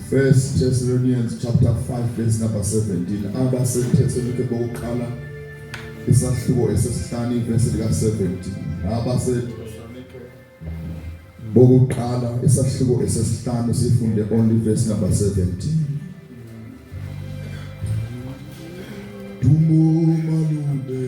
First Thessalonians chapter 5 verse number 17. AbaseThesalonike bokuqala isahluko esesihlanu verse lika 17. AbaseThesalonike bokuqala isahluko esesihlanu sifunde only verse number 17. Dumo malube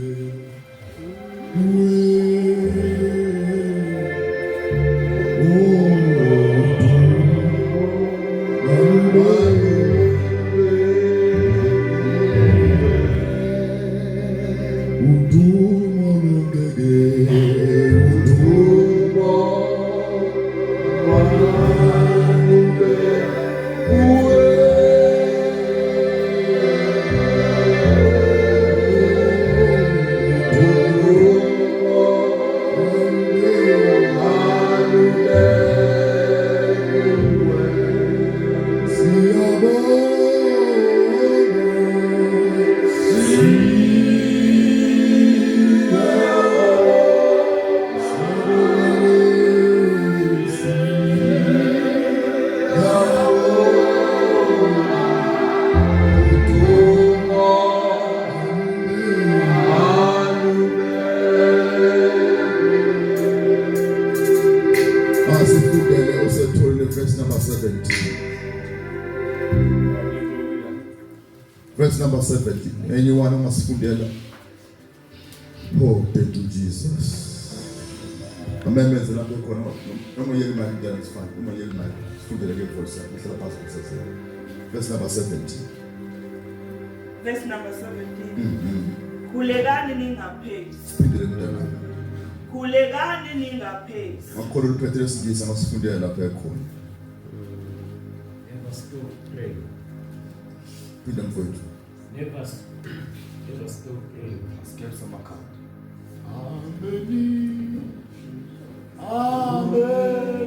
Verse number 17. Anyone who must put there. Oh, thank you, Jesus. Amendments are not going on. No more yelling man, it's fine. No more yelling man. Put it again for yourself. Verse number 17. Verse number 17. Kulegani ningaphezi. Kulegani ningaphezi. Akhona uPetrus ngisa ngasifundela lapha ekhona. Never stop praying. Phinda mfowethu. Never stop praying. Skip some account. Amen. Amen.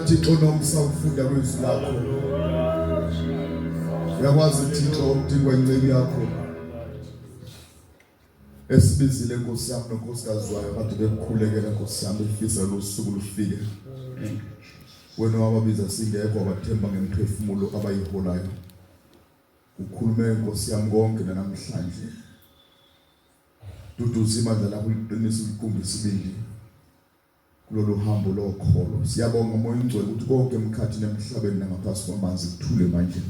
Thixo nomsa ufunda kwezwi lakho. Uyakwazi Thixo ukudingwa incebe yakho. Esibizile Nkosi yami nonkosikazi wayo kade bekukhulekela Nkosi yami ifisa losuku lufike. Wena wababiza singekho abathemba ngemphefumulo abayiholayo. Ukhulume Nkosi yami konke namhlanje. Duduza imandla lakho liqinisa ikumbi sibindi. Kulolu hambo lokholo siyabonga umoya ongcwele ukuthi konke emkhathini emhlabeni nangaphasi kwamanzi kuthule manje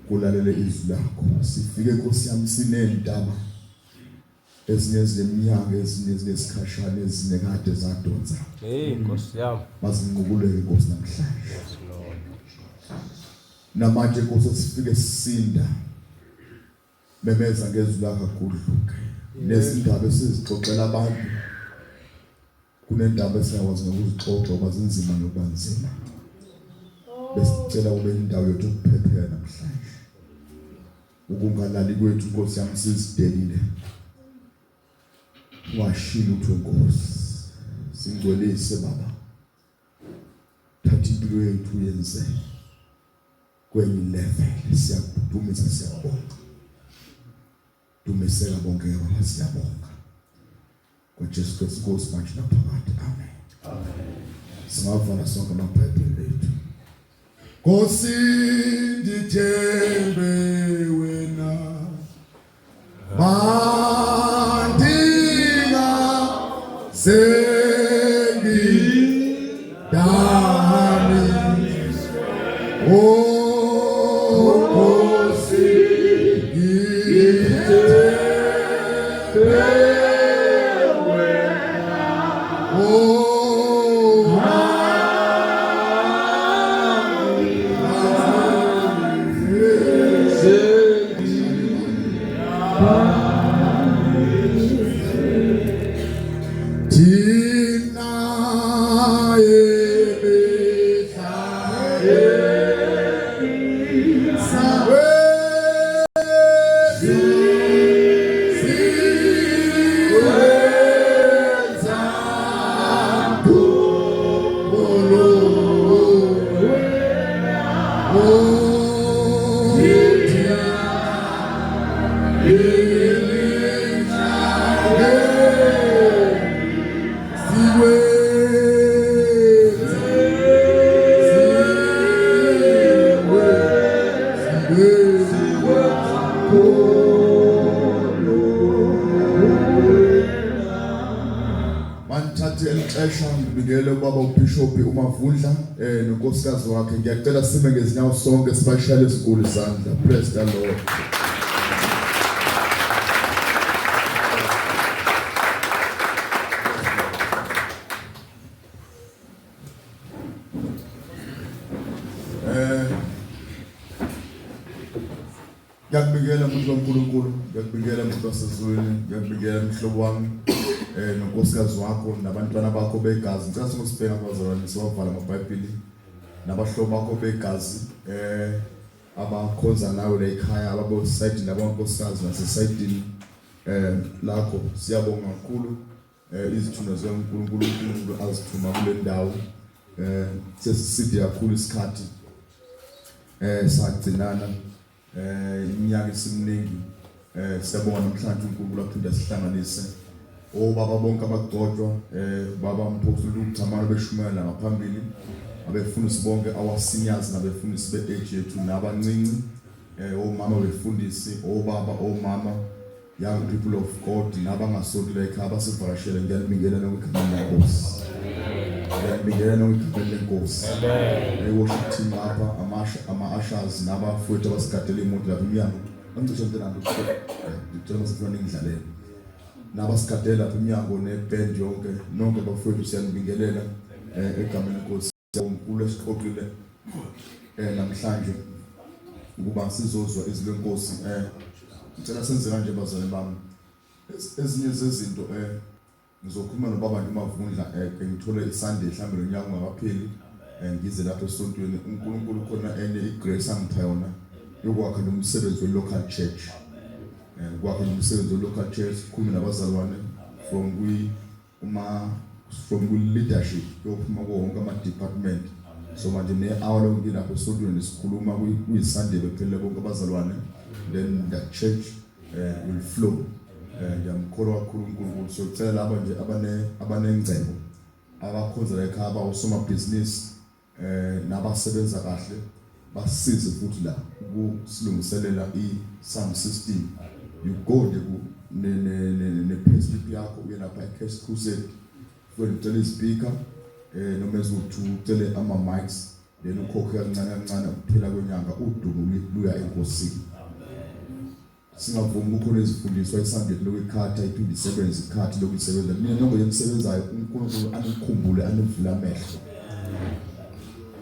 kulalele izwi lakho sifike Nkosi yami sinendaba ezinye zeminyaka ezinye zesikhashana ezinye kade zadonsa Nkosi yami mazinqubuleke Nkosi namhlanje namanje Nkosi sifike sisinda memeza ngezwi lakho kudluke nezindaba esizixoxela abantu kunendaba esingakwazi ngokuzixoxa ngoba zinzima nokubanzima. Besicela ube indawo yethu ukuphephela namhlanje. Ukungalali kwethu Nkosi yami sizidelile. Washila uthi Nkosi. Singcwelise Baba. Thatha impilo yethu yenze kwenye level siyakudumisa siyabonga. Dumisela bonke Baba siyabonga. KuJesu Kristu Nkosi manje naphakade. Amen. Amen. Singavala sonke amaBhayibheli ethu. Nkosi ndithembe wena. Mandinga sengidani. Oh Nkosi ndithembe wena. Oh ngibikele baba uBishop uMavundla nonkosikazi wakhe. Ngiyacela sime ngezinyawo sonke sibashayele izinkulu izandla. Praise the Lord. Ngiyakubikela umuntu kaNkulunkulu, ngiyakubikela umuntu wasezulwini, ngiyakubikela umhlobo wami nonkosikazi wakho nabantwana bakho begazi. Ngicela singusibheka abazalwane siwavala amaBhayibheli nabahlobo bakho begazi abakhonza nawe la ekhaya ababo side nabankosikazi nasesayidini lakho. Siyabonga kakhulu izithunywa zikaNkulunkulu uNkulunkulu azithuma kule ndawo. Sesiside kakhulu isikhathi sagcinana iminyaka esimningi. Siyabonga namhlanje uNkulunkulu aphinda sihlanganise. Baba bonke abagcotshwa baba Mphosoli uThamara beshumayela ngaphambili, abefundisi bonke awaseniors nabefundisi beage yethu nabancinci, omama befundisi, obaba, omama, young people of God nabangasokile ekhaya abasivakashele. Ngiyalibingelela nokukhamela lenkosi. Ngiyalibingelela nokukhamela lenkosi. Worship team apha ama-ushers nabafowethu abasigadela imoto lapha emnyango. Angicishe ntenando ngicela masifuna ngidlalele. Nabasigadela lapha emnyango neband yonke nonke bafowethu siyanibingelela egameni lenkosi. UNkulunkulu esiqoqile namhlanje ukuba sizozwa izwi lenkosi. Ngicela senze kanje bazalwane bami. Ezinye zezinto ngizokhuluma nobaba uMavundla ngithole iSunday mhlambe lonyaka ungakapheli ngize lapha esontweni. uNkulunkulu khona enye igrace angipha yona yokwakha nomsebenzi we-local church. Kwakha nomsebenzi we-local church khuluma nabazalwane from leadership yophuma konke ama-department. So manje ne-hour lonke lapha esontweni sikhuluma kuyiSunday bephelele bonke abazalwane. Then the church will flow. Ngiyamkholwa kakhulu uNkulunkulu. So ngicela laba nje abanengcebo abakhonza la ekhaya abawusomabhizinisi nabasebenza kahle basize futhi la ukusilungiselela i-sound system. You go ne-payslip yakho uye lapha eCash Crusade ucele ispeaker noma ucele ama-mics, then ukhokhe kancane kancane ukuphela kwenyanga udumo luya enkosini. Singavumi ukukhona izifundiswa isandlet lokukhatha iphinde isebenze ikhathi lokusebenza. Mina nonke yemsebenzayo uNkulunkulu anikhumbule anivule amehlo.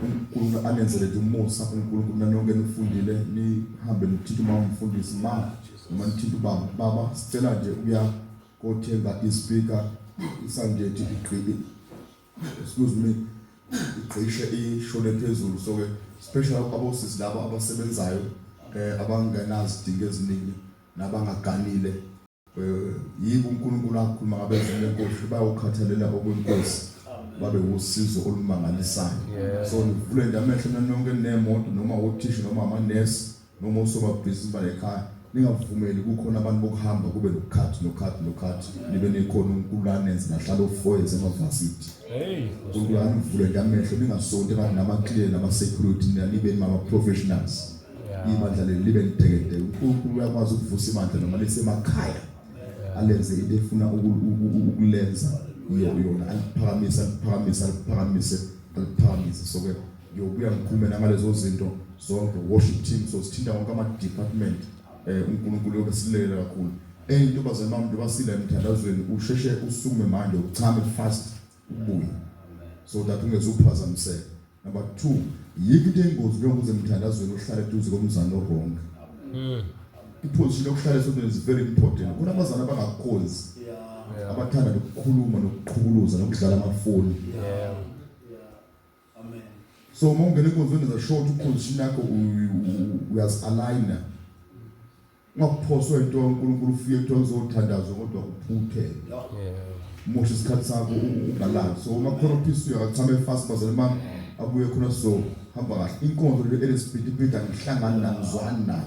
uNkulunkulu anenzele umusa. uNkulunkulu nanonke nifundile nihambe nithithi uma umfundisi noma nithithi baba sicela nje uya kothenga ispeaker isandlet excuse me, igqishe ishone phezulu. So ke special abosisi laba abasebenzayo abangenazi idingo eziningi nabangaganile yibo uNkulunkulu akhuluma ngabezimo lenkosi bayokhathalela okwenkosi babe usizo olumangalisayo. So nivule nje amehlo nonke nemoto noma othisha noma amanesi noma osomabhizinisi balekhaya ningavumeli kukhona abantu bokuhamba kube nokhathi nibe nekhona uNkulunkulu anenze nahlala ofoyeze emavasithi. uNkulunkulu anivule nje amehlo ningasonto kanti nama-clear nama-security nibe nama-professionals. Ibandla leli libe litekete. uNkulunkulu uyakwazi ukuvusa ibandla noma lisemakhaya alenze into efuna ukulenza yona aliphakamise. So ke yobuya ngikhuluma ngalezo zinto zonke worship team so sithinta wonke ama department uNkulunkulu yokesilela kakhulu. Into bazamama basila emthandazweni usheshe usukume manje uchame fast ubuye so that ungezuphazamiseka. Number 2, yikho into engozi njengokuze emthandazweni uhlale eduze komzana wrong. Iposition yokuhlala sonto is very important. Kunabazana abangakhozi abathanda ukukhuluma nokuqhubuluza nokudlala amafoni. Amen. So uma ungena enkonzweni za short uposition yakho uyazi-aligna. Ungakuphoswa into uNkulunkulu ufike kuthiwa uzothandazwa kodwa uphuthe. Moshe isikhathi sakho ungalazi. So uma khona uphisi uyachame fast bazana bami abuye khona so hamba kahle. Inkonzo le elespeed ibida ngihlangana namzwana nayo.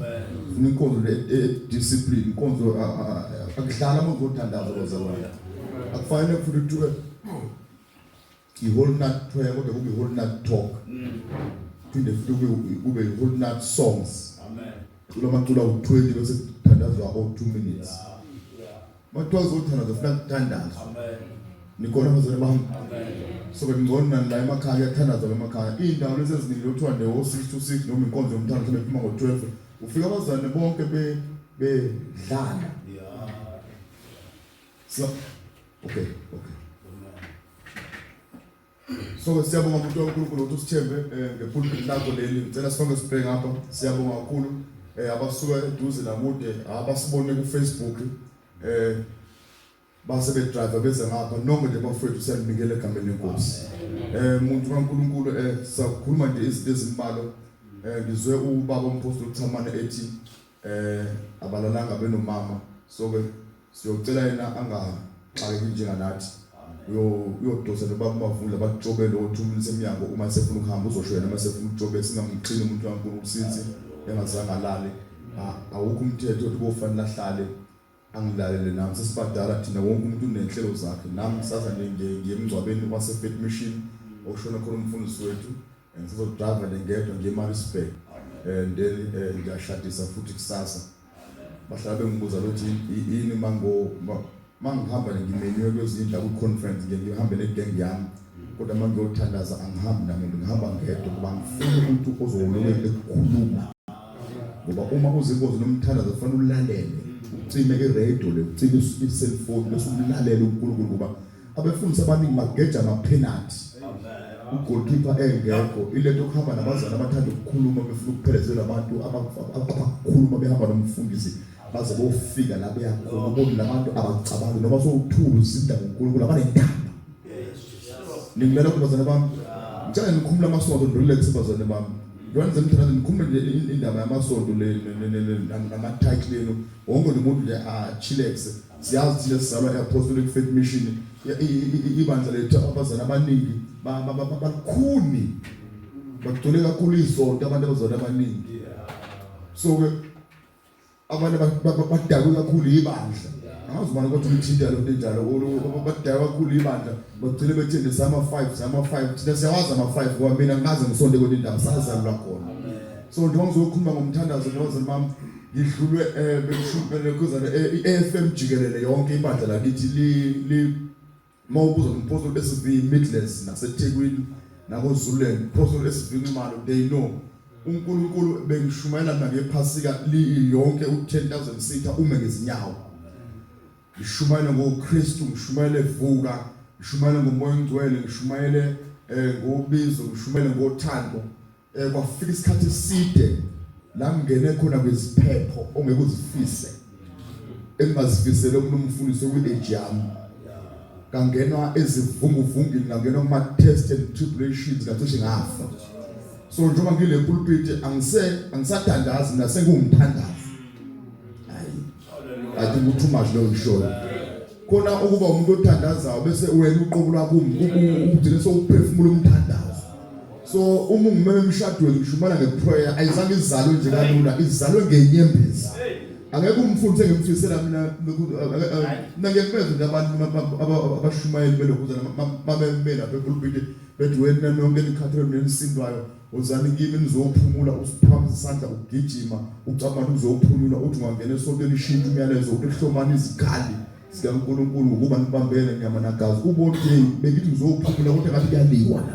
Ufuna inkonzo le discipline, inkonzo akudlala uma uzothandazwa bazalwane. Akufanele futhi uthiwe i-whole night prayer kodwa kube i-whole night talk. Phinde futhi kube i-whole night songs. Amen. Kulamaculo u20 bese kuthandazwa about 2 minutes. Mathiwa uzothandazwa ufuna kuthandazwa. Amen. Nikhona bazalwane bami. Amen. So ngibona la emakhaya kuyathandazwa emakhaya. Indawo lezi eziningi lokuthiwa nje o6 to 6 noma inkonzo yomthando mhlawumbe iphuma ngo12. Ufika abazalwane bonke bedlala. So okay. So siyabonga umuntu waNkulunkulu ukuthi usithembe ngepulpit lakho leli. Ngicela sonke sibheke ngapha. Siyabonga kakhulu abasuka eduze namude abasibone ku Facebook base bedrive beze ngapha noma nje bafethu siyanikela egameni lenkosi. Umuntu waNkulunkulu sakhuluma nje izinto ezimbalwa. Ngizwe ubaba umpostoli uThamana ethi abalalanga benomama. So ke siyocela yena angaxakeki njenganathi. Uyodosa nobaba bavula bajobele othumile semnyango uma sefuna ukuhamba uzoshwela uma sefuna ukujobe singamqini umuntu waNkulunkulu usizi engazange alale. Awukho umthetho othi kufanele ahlale angilalele nami sesibadala thina wonke umuntu unenhlelo zakhe. Nami sasa ngiyemngcwabeni waseFaith Mission oshona khona umfundisi wethu ngizodrive ngedwa ngeMaritzburg then ngiyashadisa futhi kusasa. Bahlala bengibuza ukuthi yini mangihamba ngimenywe kwezinto ku-conference ngihambe negang yami kodwa manje ngiyothandaza angihambi namuntu ngihamba ngedwa ngoba ngifuna umuntu ozoluleka ukukhuluma ngoba uma uzenkonzo nomthandazo kufanele ulalele ucime i-radio le ucime i-cellphone bese ulalele uNkulunkulu ngoba abefundisi abaningi bageja ama-penalty. Ugoalkeeper engekho ilento yokuhamba nabazali abathanda ukukhuluma befuna ukuphelezela abantu abakhuluma behamba nomfundisi baze bofika la beyakhona ubona labantu abacabanga noma sowuthula uzinda ngoNkulunkulu abanendaba. Ngilela kubazana bami ngicela nikhumula amasonto ndrelax bazana bami. Yonke umthanda nikhumule nje indaba yamasonto le nama-title leno wonke umuntu nje chillax. Siyazi thina sizalwa e-Apostolic Faith Mission ibandla lethu abazana abaningi bakhuni bagcwele kakhulu isonto abantu abazana abaningi. So ke abantu badakwe kakhulu ibandla. Angazibona ukuthi umthinta lo njalo badakwe kakhulu ibandla bagcile bethende sama 5 thina siyawazi ama-5 ngoba mina ngaze ngisonto kodwa indaba sazalwa khona. So njengoba ngizokhuluma ngomthandazo nabazali bami ngidlulwe bekushupele kuzana i-FM jikelele yonke ibandla lakithi li mawubuza umpostoli SV Midlands naseThekwini nakoZululand umpostoli SV Imalo they know uNkulunkulu bengishumayela nangephasika yonke u10,000 sitha ume ngezinyawo. Ngishumayela ngoKristu, ngishumayela evuka, ngishumayela ngomoya ongcwele, ngishumayele ngobizo, ngishumayela ngothando. Kwafika isikhathi eside la ngene khona kweziphepho ongeke uzifise. Engazifisele umuntu umfundisi kwi-age yami. kangenwa ezivunguvungini kangenwa kuma test and tribulations ngathi ngafa. So njengoba ngile pulpit angisathandazi mina sengumthandazi. I think too much lo show. Khona ukuba umuntu othandazayo bese wena uqobula ugcine sowuphefumula umthandazo. So uma ungimeme emshadweni ngishumana ngeprayer ayizange izalwe nje kalula izalwe ngenyembezi. Angeke umfundise ngemfisela mina ngiyakubeza nje abantu abashumayeli belokuzana babemela bepulpit bethi wena nonke nikhathele nenisindwayo uzani kimi nizophumula usiphamisa isandla ukugijima ucabanga uzophumula uthi ungangena esontweni ishintsha umyalezo ukuhlomana izigali sikaNkulunkulu ukuba nibambene nyama nagazi ubone bengithi uzophumula kodwa ngathi kuyaliwa la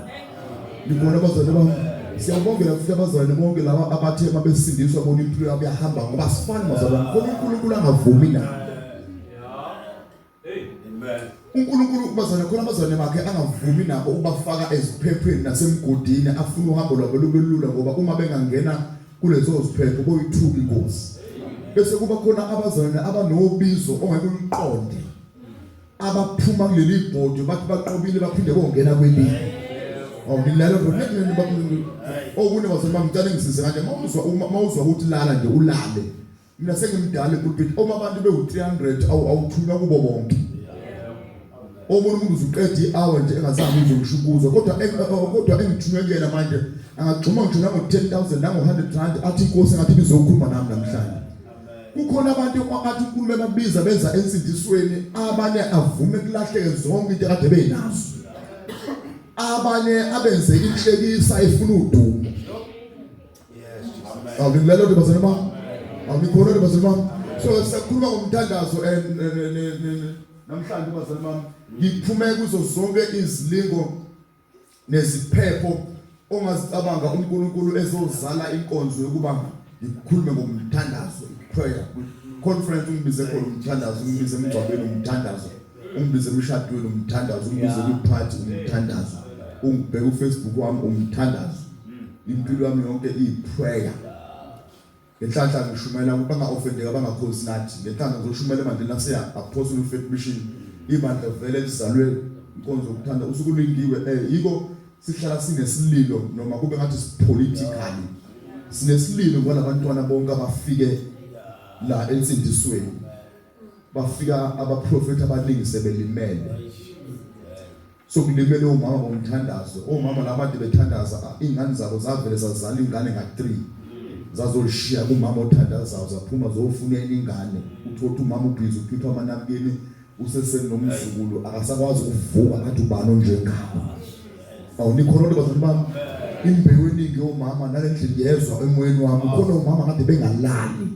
ngibona abazali bami siyabongela futhi abazali bonke laba abathe mabesindiswa bona impilo yabo yahamba ngoba sifani mazalwane ngoba uNkulunkulu angavumi na uNkulunkulu bazana khona abazane bakhe angavumi nabo ubafaka eziphepheni nasemgodini afuna uhambo lwabo lube lula ngoba uma bengangena kulezo ziphepho boyithuka inkosi bese kuba khona abazane abanobizo ongeke uliqonde abaphuma kuleli bhodi bathi baqobile baphinde bongena kwelinye awulala bonekene baphinde okune bazane bamcane ngisize kanje mawuzwa ukuthi lala nje ulale mina sengimdala epulpit oma abantu be300 awuthunywa kubo bonke omunye umuntu uzuqeda i-hour nje engazange uzomshukuza kodwa engithunyekela manje angagxuma ngitshona ngo10,000 nango100 athi inkosi ngathi bizokhuluma nami namhlanje. Kukhona abantu abathi uNkulunkulu babiza benza ensindisweni abanye avume kulahleke zonke into akade benazo. Abanye abenze inhlekisa efuna udumo. Awulilelo nje bazalwane bami. Awukhona nje bazalwane bami. So sikhuluma ngomthandazo namhlanje bazalwane bami ngiphume kuzo zonke izilingo neziphepho ongazicabanga uNkulunkulu ezozala inkonzo yokuba ngikhulume ngomthandazo prayer conference ungibize khona umthandazo ungibize emgcwabeni umthandazo ungibize emshadweni umthandazo ungibize kwiphathi umthandazo ungibheka uFacebook wami umthandazo impilo yami yonke iprayer ngenhlanhla ngishumela kubanga offendeka bangakhosi nathi ngenhlanhla ngizoshumela emandleni naseya apostle faith mission ibandla vele lizalwe inkonzo yokuthanda usukulingiwe yiko sihlala sinesililo noma kube ngathi sipolitically sinesililo ngoba labantwana bonke abafike la ensindisweni bafika abaprofeti abaningise belimele so kulimele umama bomthandazo omama labantu bethandaza ingane zabo zavele zazala ingane nga3 zazolishiya kumama othandazayo zaphuma zofuna ingane uthothi umama ubhizi ukhipha amanamkeni usesenomzukulu akasakwazi ukuvuka ngathi ubani onjengabo awunikhona bazalwane bami imbewu eningi omama nalendlela yezwa emoyeni wami khona umama kade bengalali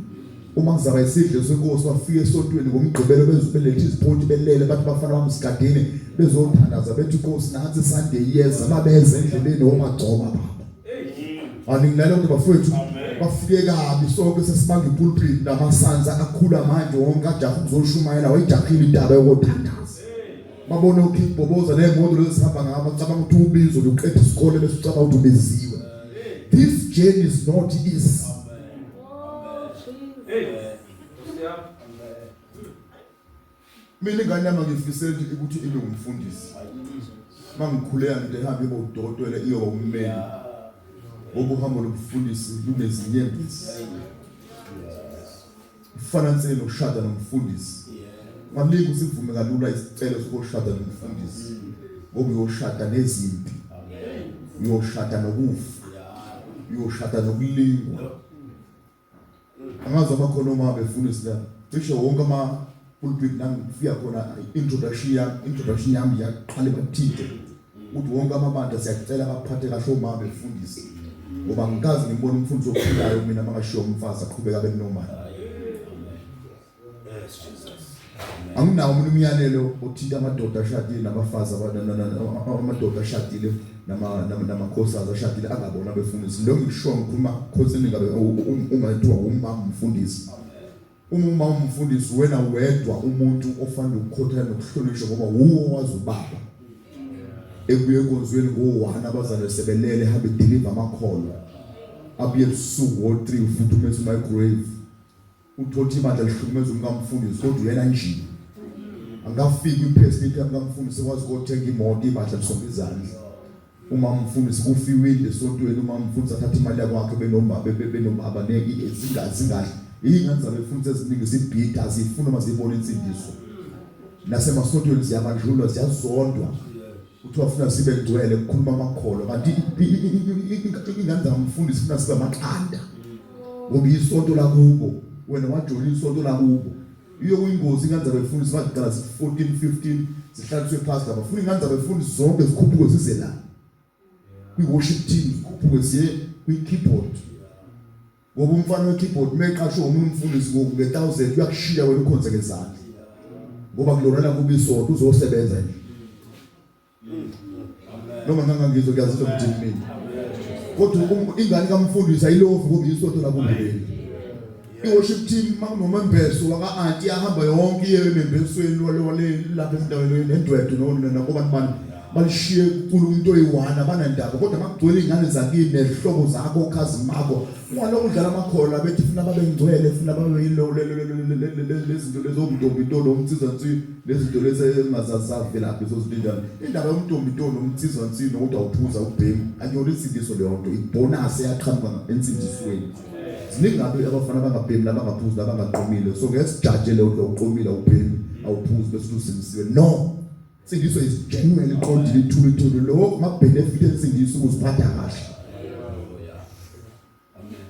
uma ngizaba isidlo senkosi bafike esontweni ngomgqibelo bezobeletha iziphothi belele bathi bafana bami sigadeni bezothandaza bethi inkosi nansi Sunday yeza babeze endleleni omagcoba baba aningilalo ukuthi bafowethu bafike kabi sonke sesibanga ipulpit namasanza akhula manje wonke ajaha ukuzoshumayela wayijahile indaba yokuthandaza babone ukhiboboza nemoto lezi sihamba ngaba cabanga ukuthi ubizo lokuqeda isikole bese ucaba ukuthi ubeziwe. This journey is not easy. Mina ingane yami ngifisela ukuthi ibe umfundisi mangikhuleka nje ehambe ebe udokotela iyoba ummeli ngoba uhambo lokufundisi lunezinyembezi kufanele nokushada nomfundisi Mamliki usivume kalula isicelo sokushada nomfundisi ngoba uyoshada nezimpi uyoshada nokufa uyoshada nokulingwa angazi abakhona uma befundisi la cishe wonke ama pulpit nangifika khona introduction yami yaqale bathide uthi wonke amabandla siyacela abaphathe kahle uma befundisi ngoba ngikazi ngibona umfundisi ophilayo mina mangashiya umfazi aqhubeka abe normal. Anginawo umuntu umyalelo othinta amadoda ashadile nabafazi amadoda ashadile namakhosazi ashadile angabona befundisi lo ngisho ngikhuluma khosini ngabe uma ethiwa umama umfundisi uma umfundisi wena wedwa umuntu ofanele ukukhothela nokuhlonishwa ngoba uwo wazi ubaba ebuye enkonzweni ngo1 abazali sebelele habe deliver amakholo abuye ebusuku ngo3 futhi umese microwave uthothi imandla lihlukumeza umkamfundisi kodwa yena nje angafika iPayslip ngamfundisi kwazi ukuthenga imoto ibadla lisonke izandla uma umfundisi kufiwile esontweni uma umfundisi athatha imali yakhe benomama neki zingahle ingane zabefundisi eziningi zibhida azifuna mazibona insindiso nasemasontweni ziyabandlulwa ziyazondwa uthiwa ufuna sibe ngcwele ukukhuluma amakholo kanti ingane zamfundisi funa sibe amaqanda ngoba isonto lakubo wena wajoyina isonto lakubo iyo kuyingozi ingane zabefundisi baqala 14 15 zihlaliswe phansi abafuna ingane zabefundisi zonke zikhuphuke zize la kwi-worship team zikhuphuke ziye kwi-keyboard ngoba umfana we-keyboard meqashwe umuntu umfundisi nge-1000 uyakushiya wena ukhonze ngezandla ngoba kulona kuba isonto uzosebenza nje noma ngangangizwe kuyazizwa ukuthi mina kodwa ingane kamfundisi ayilovu ngoba isonto lakumbuleni i-worship team makunomembeso waka-anti ahamba yonke iye emembesweni wale lapha endaweni nendwedwe nakobantu balishiye kulo umuntu oyi-1 abanandaba kodwa makugcwele iy'ngane zakini nezihlobo zakho okhazimako ungalokhu udlala amakhola bethi funa babe ngcwele funa babe lezinto lezomntombintolo umthizansi lezinto lezi engazazavelaphi zozinto indaba yomntombintolo umthizansi nokuthi awuphuza ubhemu anyona insindiso leyo nto ibhonasi eyaqhamuka ensindisweni ziningi ngabe abafana abangabhemi labangaphuzi labangaqomile so ngesijaje leyo nto uqomile awubhemi awuphuzi bese usindisiwe no insindiso is genuine iqondile ithule lo mabenefit insindiso ukuziphatha kahle. Amen.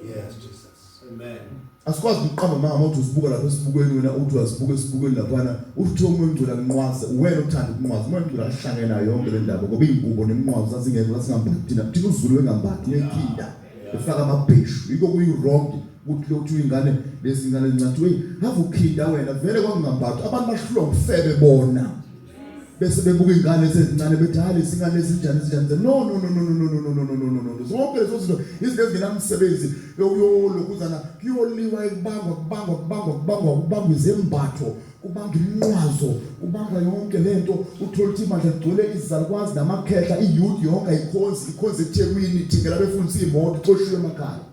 Yes, Jesus. Amen. Asikwazi ukuqamba mama uthi usibuka lapha esibukweni wena uthi wasibuka esibukweni laphana uthi umuntu ngcola kunqwaza wena uthanda ukunqwaza umuntu ngcola ahlangena yonke le ndaba ngoba ingubo nenqwazi zazingekho lasingambhathi thina uzulu wengambhathi nekhinda efaka amabheshu yiko kuyi-wrong ukuthi lothu ingane lezi ngane ezincane have ukhinda wena vele kwakungambathi abantu bahlulwa ngufebe bona bese bebuka ingane ezincane bethi hayi singane ezinjani no zonke lezo zinto izinto ezingenamsebenzi yolokuzana kuyoliwa kubangwa izembatho kubanga inqwazo kubanga yonke lento uthola ukuthi manje gcwele izalukwazi namakhehla iyouth yonke ikhonzi eThekwini thingela befundisa imoto xoshiwe emakhaya.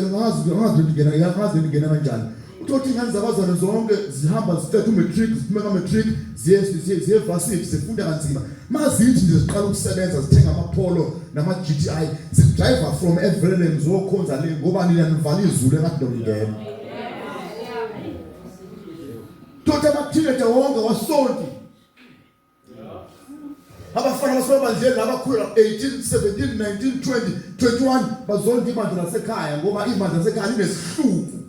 Ngazi ngena kanjani uthi ingane zabazana zonke zihamba zithatha umatric ziphuma matric ziye varsity zifunda kanzima mazithi nje ziqala ukusebenza zithenga amapolo nama GTI zidriver from Everland zokhonza le ngoba nina nivala izulu engathi ngiyena tota amateenager wonke wasonti abafana basebandleni abakhula 18 17 19 20 21 bazonke imandla lasekhaya ngoba imandla lasekhaya linesihluku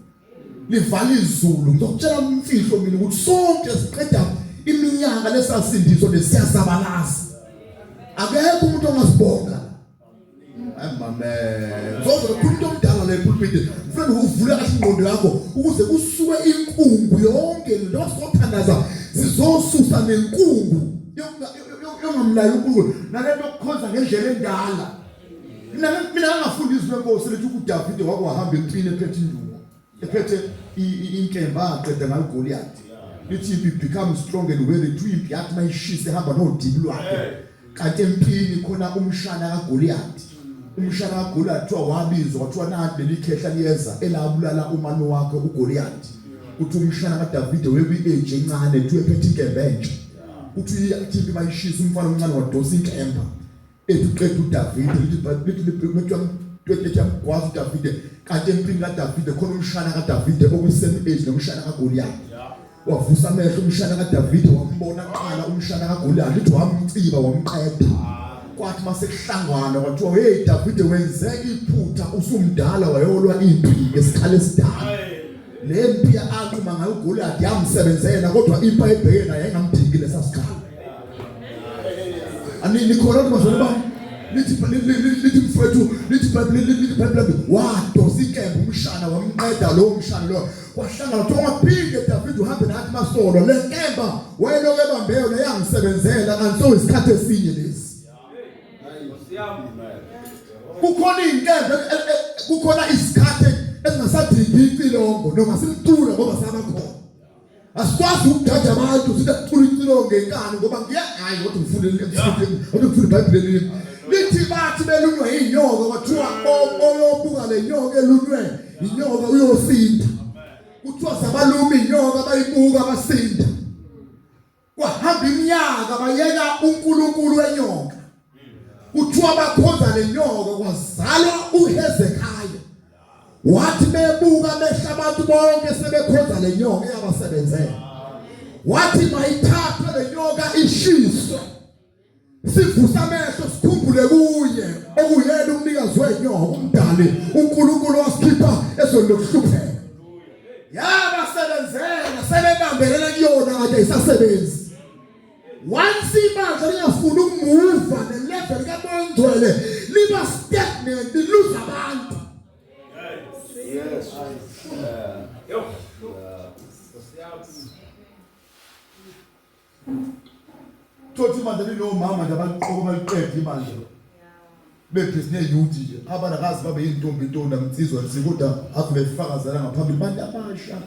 livala izulu ngizokutshela umfihlo mina ukuthi sonke siqeda iminyaka lesasindiso lesiyasabalaza akekho umuntu ongasibonga amen zonke umuntu omdala le pulpit mfana uvula kahle ingqondo yakho ukuze kusuke inkungu yonke lo sokuthandaza sizosusa nenkungu yongamlayo uNkulunkulu nalento okukhonza ngendlela endala mina ngafunda izwi lenkosi lethi uDavide wakwahamba empini ephethe induku ephethe inkemba aqeda ngayo Goliath lithi if become strong and weary to impi yathi mayishise hamba nodibi lwakhe kanti empini khona umshana kaGoliath umshana kaGoliath wabizwa wathiwa nanti lelikhehla liyeza elabulala umano wakhe uGoliath uthi umshana kaDavide webi-age encane ethi ephethe inkemba entsha uthi yathi mayishisa umfana omncane wadosa inkemba ethi uqeda uDavide lithi yamgwaza uDavide kanti empini kaDavide khona umshana kaDavide okusemi age nomshana kaGoliath wavusa amehlo umshana kaDavide wambona qala umshana kaGoliath lithi wamciba wamqeda kwathi masekuhlangana kwathiwa hey Davide wenze iphutha usumdala wayolwa impi ngesikhala esidala le mpi aquma ngayo uGoliath yamsebenzela kodwa impi ayibheke naye engamdingile sasikhala anini khona mazona lithi mfowethu lithi Bible wadosa inkemba umshana wamqeda lo mshana lo kwahlangana waphinde Davide uhambe nathi masolo le nkemba wena okebambeyo leyangisebenzela kanti so isikhathi esinye lesi kukhona inkemba kukhona isikhathi esingasadingi icilongo noma simtula ngoba sabakhona asikwazi ukudada abantu sithatha icilongo ngenkani ngoba hayi kodwa ngifunda iBhayibheli lithi bathi belunywe inyoka kwathiwa oyobuka le nyoka elunywe inyoka uyosinda. Kuthiwa zabalumi inyoka bayibuka basinda. Kwahamba iminyaka bayeka uNkulunkulu wenyoka. Kuthiwa bakhonza lenyoka kwazalwa uHezekhaya. Wathi bebuka behla abantu bonke sebekhonza lenyoka eyabasebenzela. Wathi mayithatha lenyoka ishiswe. Sivusa amehlo sikhumbule kuye okuyena umnikazi wenyoka umdali uNkulunkulu wasikhipha ezweni lokuhlupheka. Yabasebenzela sebebambelela kuyona kade isasebenzi. Once ibandla liyafuna ukumuva nelevel kaMongcwele liba stagnant liluza abantu. Yes. Thothi manje linomama nje abaqoka baliqede manje. Bebhizinesi youth nje abanakazi babe yintombi intonda mtsizwa kodwa akubefakazela ngaphambili bantu abasha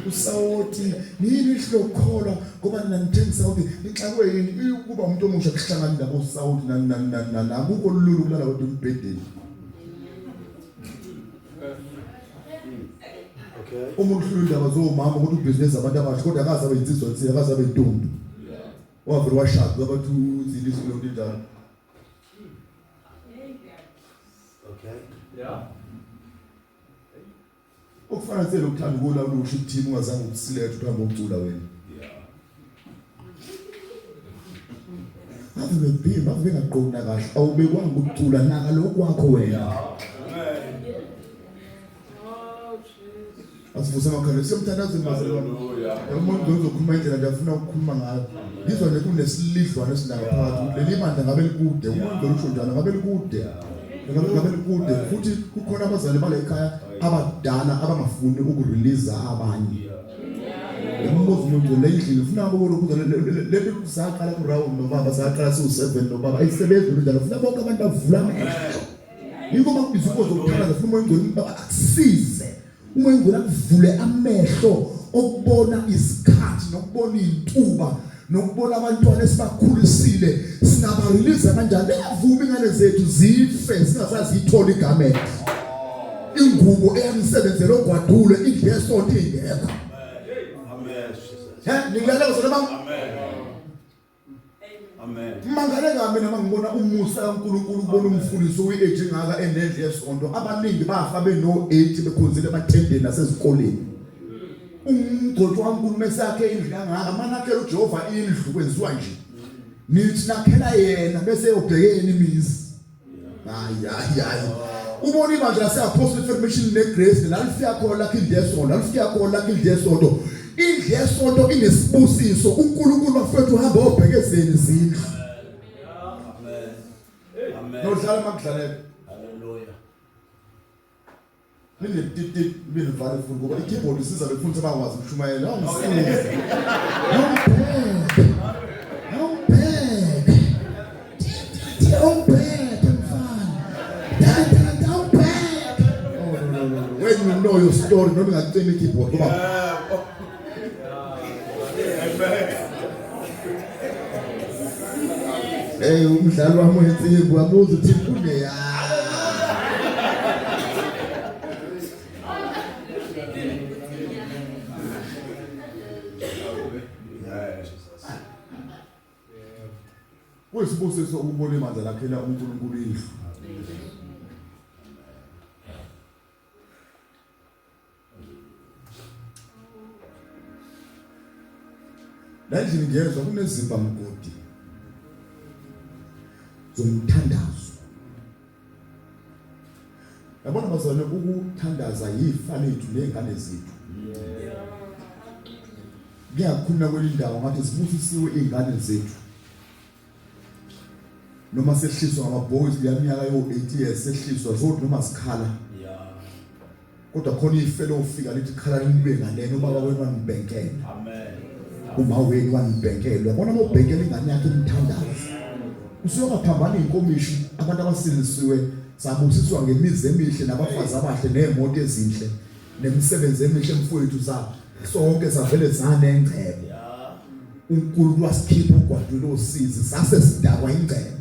usawoti nini ihlokholwa ngoba nanithengisa ukuthi inxakwe yini ukuba umuntu omusha kuhlangana nabo usawoti nakukho lulu kulala kodwa umbhedeni. Okay. Umuntu hlula indaba zomama ukuthi ubhizinesi abantu abasha kodwa akazi abe yinsizwa akazi abe intombi. Wavela washaka abantu izilizwe lonke njalo. Okay. Yeah. Okufana nje lokuthanda ukula ulusho team ungazange ukusiletha uhambe ukucula wena. Ave bebhima ave ngaqona kahle awubekwanga ukucula naka lokho kwakho wena. Asivusa amakhanda siyomthandaza imazelo. Umuntu uzokhuluma indlela nje afuna ukukhuluma ngayo. Ngizwa nje kunesilidlwana esinaka phakathi. Leli bandla ngabe likude umuntu olusho njalo ngabe likude. Ngabe likude futhi kukhona abazali bale ekhaya abadala abangafuni ukurelease abanye. Umbuzo umuntu lendlini ufuna ukubona ukuthi lethi kusaqala ku round nobaba saqala siu7 nobaba ayisebenzi njalo ufuna bonke abantu bavula amehlo. Yiko makubiza ukuthi ukuthandaza ufuna uMngcwele akusize. uMngcwele akuvule amehlo okubona isikhathi nokubona intuba nokubona abantwana esibakhulisile singaba release kanjani avuma ingane zethu zife singasazi ithola igamete ingubo eyamisebenzelo ogwadule indle esonto ingekho. Amen. Ngiyaleka zona bam. Amen. Mangale ngami nama ngibona umusa kaNkulunkulu ubona umfundisi oyi-8 ngaka enendle yesonto abaningi bafa beno8 bekhonzile emathendeni nasezikoleni. Umgcotsho kaNkulunkulu mesakhe indlu ngaka manakhe uJehova indlu kwenziwa nje. Nithi nakhela yena bese eyobhekeni imizi. Hayi. Ubona ibandla lase-Apostle Reformation neGrace la lifika khona la indlu yesonto la lifika khona la indlu yesonto. Indlu yesonto inesibusiso uNkulunkulu wafethu uhamba obhekezeni izindlu. Amen. Nodlala makudlalela. Hallelujah. Nini titi bini vale futhi ngoba ikeyboard isiza befuna abakwazi ukushumayela. Awungisize. Don't beg mfana. Don't beg. Oh no. When you know your story don't ngacela ikeyboard ngoba umdlalo wami wensimbi wabuza uthi kunde ya. Kuyisibusiso ukubona imandla lakhela uNkulunkulu indlu. Landlini ngiyezwa kunezimba mgodi zomthandazo. Yabona bazalwane ukuthandaza yifa lethu nezingane zethu. Ngiyakhuluma kwelindawo ngathi sibusisiwe izingane zethu. Noma sehliswa ngamaboys leminyaka yo8 years sehliswa zonke noma sikhala. Kodwa khona ifelo ufika lithi khala nibe ngane ubaba wenu wanibhenkela. Amen. Uma wenu wanibhenkela yabona mobhenkela ingane yakhe imthandazo. Usuyokaphambana inkomishi abantu abasilisiwe sabusiswa ngemizi emihle nabafazi abahle neemoto ezinhle nemisebenzi emihle emfowethu zabo sonke savele zane engcebo. uNkulunkulu wasikhipha ugwadule osizi sase sidakwa ingcebo.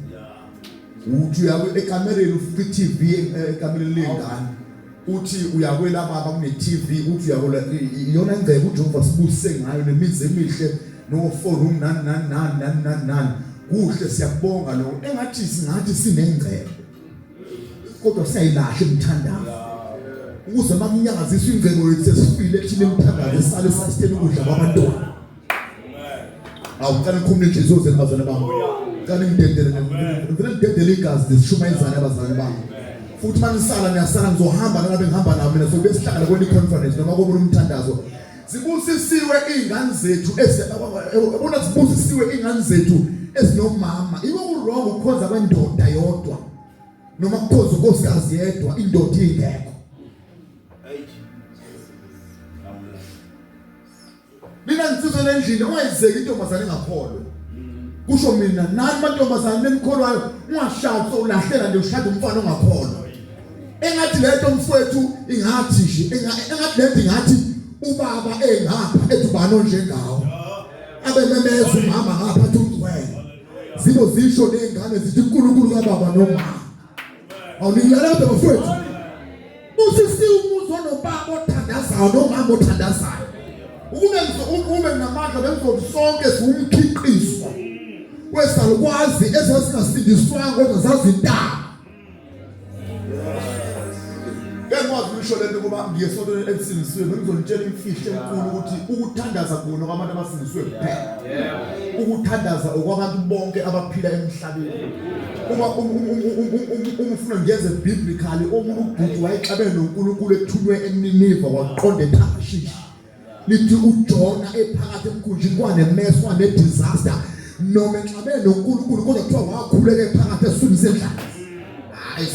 Uthi uyabe ekamereni ufika iTV ekamereni lengane uthi uyakwela baba kune TV uthi uyakwela iyona ingcebo uJehova sibusise ngayo nemizi emihle no forum nani kuhle siyabonga lo engathi singathi sinengcebo kodwa siyayilahla emthandazo ukuze makunyakaziswa ingcebo yethu sesifile ethile emthandazo esale sasithela ukudla kwabantwana awucela community zoze bazana bami kana ngidedele igazi desishumayizana abazali bami futhi manisala niyasala ngizohamba nalabe ngihamba nabo mina sobe sihlangana kweni conference noma kobe umthandazo zibusisiwe izingane zethu ebona zibusisiwe izingane zethu ezinomama ibe uwrong ukukhonza kwendoda yodwa noma kukhonza unkosikazi yedwa indoda ingekho mina ngitsizwe endlini ungayizeki intombazane engakholwe kusho mina nani amantombazane nemkholwayo ungashaya ulahlela nje ushada umfana ongakholwa engathi lento mfowethu ingathi nje engathi lento ingathi ubaba engapha ethubano njengawo abememeza umama ngapha uthugcwele zibo zisho lengane zithi uNkulunkulu kababa noma awuningalapha mfowethu usisi umuzo nobaba othandazayo nomama othandazayo ube namandla benzothi sonke siwumkhiqizo wesalukwazi ezasingasindiswanga kodwa zazintaba ngekwazi ukusho lento kuba ngiyesonto elisindisiwe bengizonitshela imfihlo enkulu ukuthi ukuthandaza kuno kwabantu abasindisiwe kuphela ukuthandaza okwabantu bonke abaphila emhlabeni uma ufuna ngenze biblically umuntu ubhuti wayexabene noNkulunkulu ethunywe eNiniva waqonda eTarshish lithi uJona ephakathi emkhunjini kwanemeswa nedisaster noma exabene noNkulunkulu kodwa kuthiwa wakhuleka phakathi esiswini sendlala hayi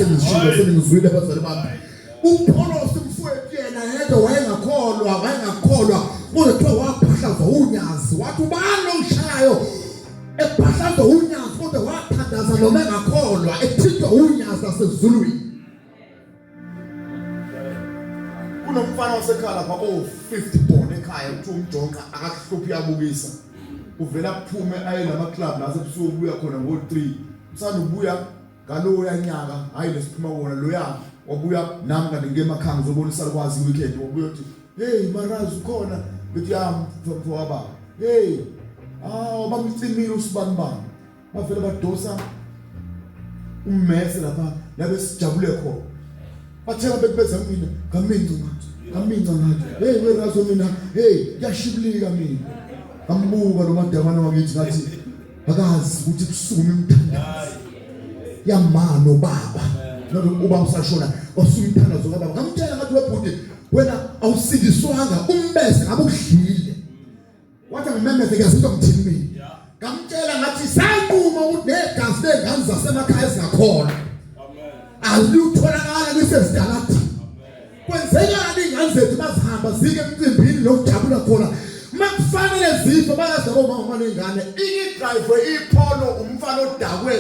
sengizwile abazali bami uPaulos mfowethu yena yedwa wayengakholwa kodwa kuthiwa waphahlazwa unyazi wathi ubani ongishaya ephahlazwa unyazi kodwa wathandaza noma engakholwa ethithwa unyazi asezulwini kunomfana wasekhala lapha 50 bon ekhaya uthi umjonqa akahluphi yabukisa uvela kuphume aye nama club la sebusuku ubuya khona ngo3 usanda ubuya ngalo yanyaka hayi lesiphuma wona loya wabuya nami kanti ngemakhanga uzobonisa kwazi weekend wabuya uthi hey marazi ukhona bethi mfowaba hey bamtsimile usibanibani bavela badosa ummese lapha yabe sijabule khona bathela bekubeza mina ngaminca ngathi hey werazo mina hey yashibilika mina ambuka lo madamana wakithi ngathi akazi ukuthi kusukuma imthandazo yamano baba noma uba usashona wasumthandazo kababa ngamtshela ngathi webhuti wena awusindiswanga umbese ngabe udlile wathi ngimemeze kazinto ngithini mina ngamtshela ngathi sanquma ukuthi negazi lengane zasemakhaya ezingakhona alutholakala kusesidalati kwenzekani ingane zethu bazihamba zike emcimbini lokujabula khona makufanele zife bayazaba umama nengane ingidrive iPolo umfana odakwe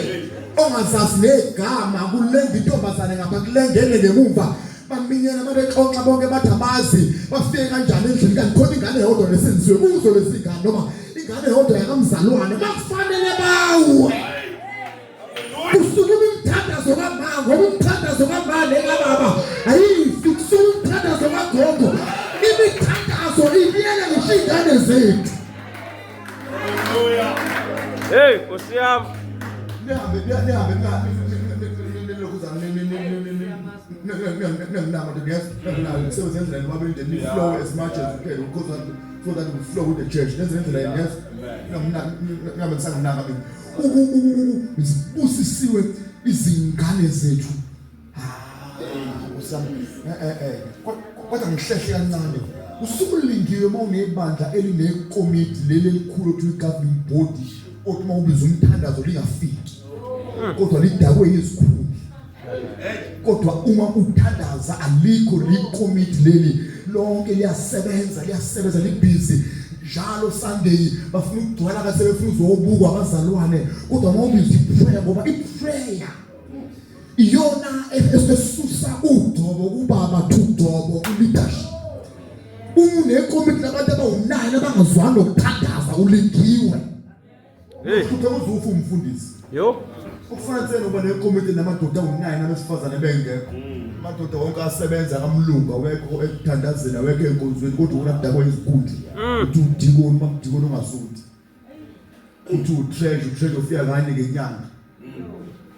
ongazazi negama kulenga intombazane ngapha kulengene ngemumva baminyana babexoxa bonke bathi amazi bafike kanjani endlini kanti khona ingane yodwa lesenziwe kuzo lesingane noma ingane yodwa yakamzalwane makufanele bawe usukuma imthandazo kamama ngoba umthandazo kamama kababa ayifi kusukuma umthandazo kagogo imithandazo ibiyela ngishingane zethu Hey, Kosiam. nihambe lokuzana nama the sebenza noma bende flow as much as you can because so that we flow with the church lenze indlela yes ngabe sanginaka mina usisiwe izingane zethu kodwa ngihlehle kancane usukulingiwe mawunebandla elinekomiti leli elikhulu ukuthi governing body othi mawubiza umthandazo lingafiki kodwa lidakwe izikhulu kodwa uma uthandaza alikho likomiti leli lonke liyasebenza libusy njalo Sunday bafuna ukugcwala kasebefuna uzobukwa abazalwane kodwa mawubiza iprayer ngoba iprayer iyona esesusa udobo kubaba udobo uleadership unekomiti labantu abawunani abangazwani nokuthandaza ulingiwe Hey. Kuthi uzufa umfundisi Yo. Ufana sena uba necommittee namadoda u9 abesifazane bengekho. Amadoda wonke asebenza kamlungu awekho ekuthandazeni awekho enkonzweni kodwa unadakwa izikhundla. Uthi udikoni makudikoni ongasuthi. Uthi utreasure ufika kanye ngenyanga.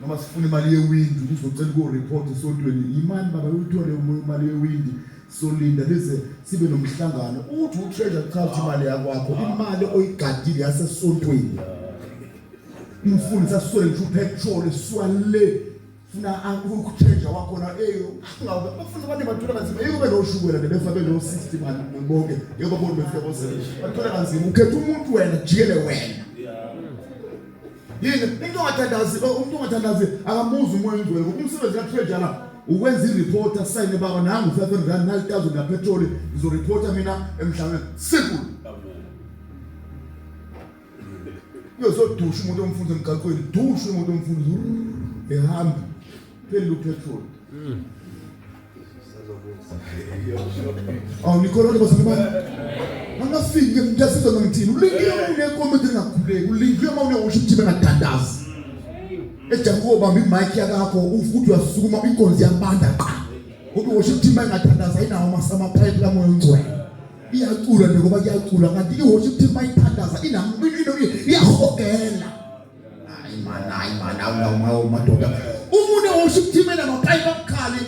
Noma sifuna imali yewindi uzocela ku report esontweni imali baba uyithole imali yewindi solinda bese sibe nomhlangano uthi utreasure charge imali yakwakho imali oyigadile yasesontweni umfundi sasole ngisho petrol swale funa ukutreasure wakho na ngabe bafuna abantu bathola kanzima yiko beloshukela befabe lo 60 mali bonke yebo bona befika bose bathola kanzima ukhetha umuntu wena jikele wena yini into ongathandazi akamuzi umoya ingcwele umsebenzi ka treasurer ukwenza ireport asayine baba nangu 500 rand 9000 na petrol ngizoreporta mina emhlabeni simple yozodusha umuntu omfundi emgaqweni dusha umuntu omfundi ehamba phela upetrol Nikolole basema angafiki ngiyasiza ngithini ulingiwe unekomiti ngakhuleki ulingiwe uma uneworship team engathandazi ejango bamba imic yakho ufuthi wasukuma inkonzi yabanda qa ukuthi worship team engathandaza inawo masama pipe la moyo ngcwele iyacula ngoba kuyacula kanti iworship team ayithandaza inamino iyahogela hayi man awunawo madoda umuntu worship team enamapipe abukhali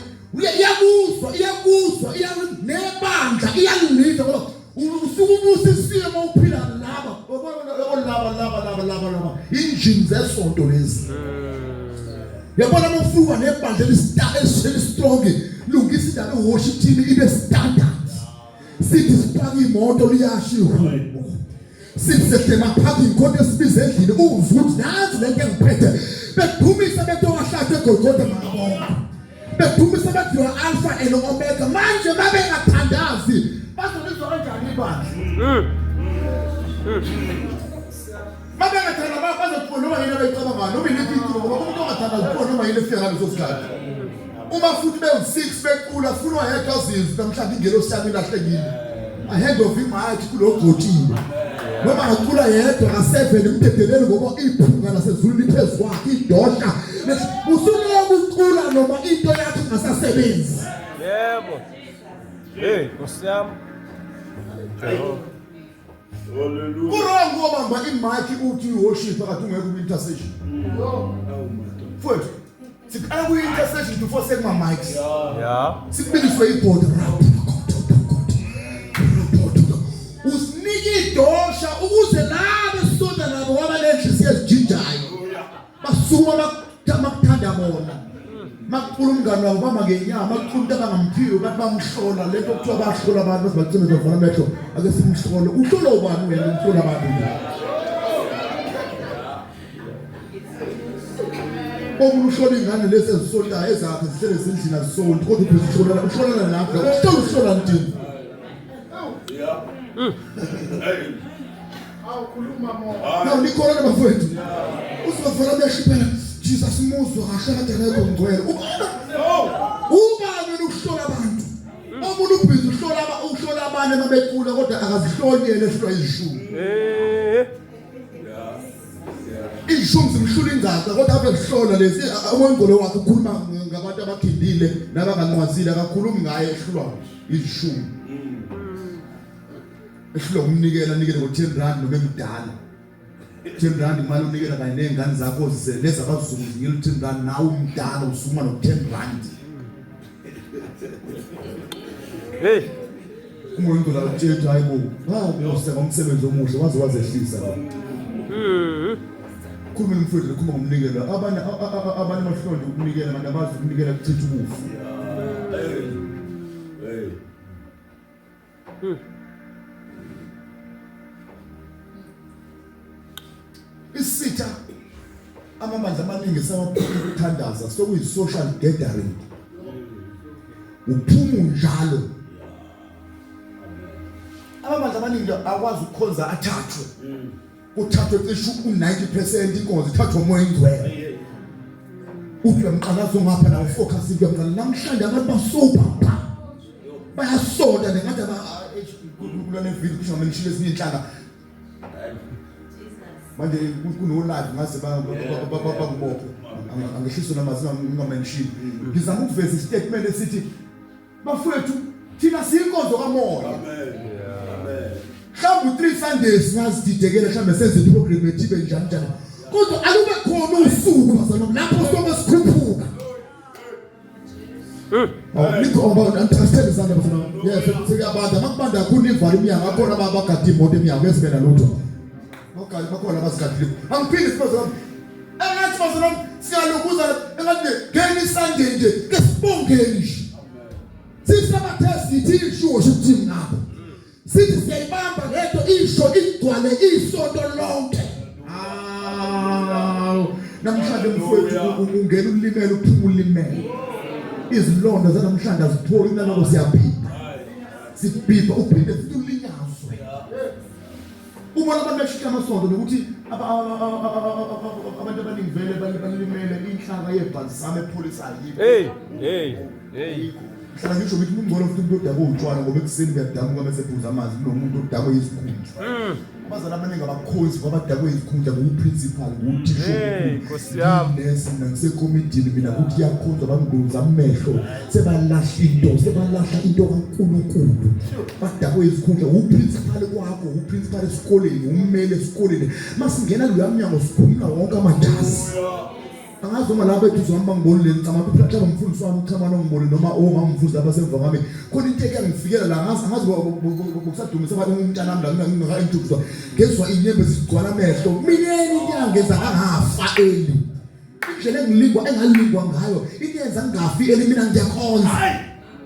iyakuzwa nebandla iyalungisa ngoba usuku ubusisiwe mawuphila laba injini zesonto lezi yabona mawufuka nebandla elistrong lungisa indaba worship team ibe standard sithi sipaka imoto liyashiwa sithi sehlema parking kodwa sibize endlini uvuthi nazi lento engiphethe bedumisa betokahlathe eGolgotha mabonke bedumisa bathi alpha and omega manje babengathandazi bazolizwa kanjani ibandla babengathanda bazokuphona noma yini abayicabanga noma yini into ngoba umuntu ongathandazi kuphona noma yini efika ngaleso sikhathi uma futhi be6 becula funa yedwa azinzi namhlanje ingelo siyami lahlekile ahead of him athi kulogothiwe noma acula yedwa ka7 umdedeleni ngoba iphunga lasezulu liphezulu kwakhe idosha usuloku ucula noma into yakhe ngasasebenzi yebo Nkosiyami Hallelujah. kurongo obamba imic uthi worship akathi ungeke ku-intercession futhi siqala ku-intercession before sekuma mics ya sibiliswe ibhodi usinike idosha ukuze labo sonda nabo wabalenhliziyo ezijinjayo basukuma makuthanda bona makucula umngane wabo bama ngenyama makucula abangamphiwe bathi bamhlola lento kuthiwa bahlola abantu bazibacime bavana amehlo ake simhlole uhlola ubani wena umhlola abantu okuhlola ingane lezi ezisondayo ezakhe zihlele zindlini azisonto kodwa uphezulu uhlola lapho uhlola ntini awukhuluma mona Nikolole bafowethu usivavela beshipela Jesus muzwa kahle kade ngeke ngcwele ubani ukuhlola abantu umuntu ubhizi uhlola abantu emabekula kodwa akazihlonyele ehlwa izishumi izishumi zimhlula ingaka kodwa abe kuhlola lezi amangolo wakhe ukhuluma ngabantu abakhindile nabanganqwazile akakhulumi ngaye ehlulwa izishumi ehlulwa umnikela nikele ngo10 rand noma emdala 10 rand imali unikela kanye nengane zakho lezi abazunguzile 10 rand nawe umdala usuma no10 rand umuntu la uthetha hayibo uyoseka umsebenzi omuhle wazehlisa khuluma umfowethu khuluma ngomnikelo abanye bahlonda ukunikela abantu abazi ukunikela kuchitha ukufa isitha amabandla amaningi sawathandaza sokuyi social gathering uphumu njalo amabandla amaningi akwazi ukukhonza athathwe uthathwe cishe u90% inkonzo ithathwa umoya ingcwele uthi uyamqalaza ngapha na ufocus uyamqala namhlanje abantu basoba bayasoda nengathi kulana video kusho ngamishilo esinye inhlanga manje kuno live ngaze bakubophe angishiso namazinga ngingamention ngizama ukuveza istatement esithi bafowethu thina siyinkonzo kamoya Amen. mhlawumbe 3 Sundays ngazididekela mhlawumbe senze iprogram ethibe njani njani kodwa akube khona usuku bazalwane lapho sonke sikhuphuka Nikho understand izandla bazalwane yes sekuyabanda makubanda kakhulu ivali iminyango akhona abagadi imoto eminyango esibena lutho bakhona abazigadile angiphinde sibazalwane engathi bazalwane siyalokuza engathi ngeni Sunday nje ke sibongeni nje sisabathe sithi isho sithi ngapha sithi siyayibamba lento isho igcwale isonto lonke namhlanje mfowethu ungena ulimele uphuma ulimele izilonda zanamhlanje azithola inaloko siyabhipha sibhipha uphinde futhi ulinyazwe ubona abantu bashika amasonto nokuthi abantu abaningi vele balimele inhlaka yebhalisame epolice ayikho Hey. hlala ngisho ukuthi ngingcono futhi umuntu odaba utshwala ngoba ekuseni kuyadamuka bese phuza amanzi kunomuntu odaba izikhundla abazali abaningi abakhonzi babadakwe izikhundla ngokuprincipal nguthisho Nkosi yami. lesina ngisekomidini mina ukuthi yakhonza bangibuza amehlo sebalahle into kaNkulunkulu badakwe izikhundla uprincipal kwakho uprincipal esikoleni ummeli esikoleni masingena lo yamnyango sikhuluma wonke amajazi angazoma lapha ethu zohamba ngiboni le ncama phela umfundisi wami uchamana ngiboni noma ongamvuza abasemva ngami khona into ekangifikela la angazi bokusadumisa abantu umntana nami la ngingakaintukuzwa ngezwe inyembe zigcwala amehlo mineni inyangeza angafa eli indlela engalingwa ngayo iyenza ngingafi eli mina ngiyakhonza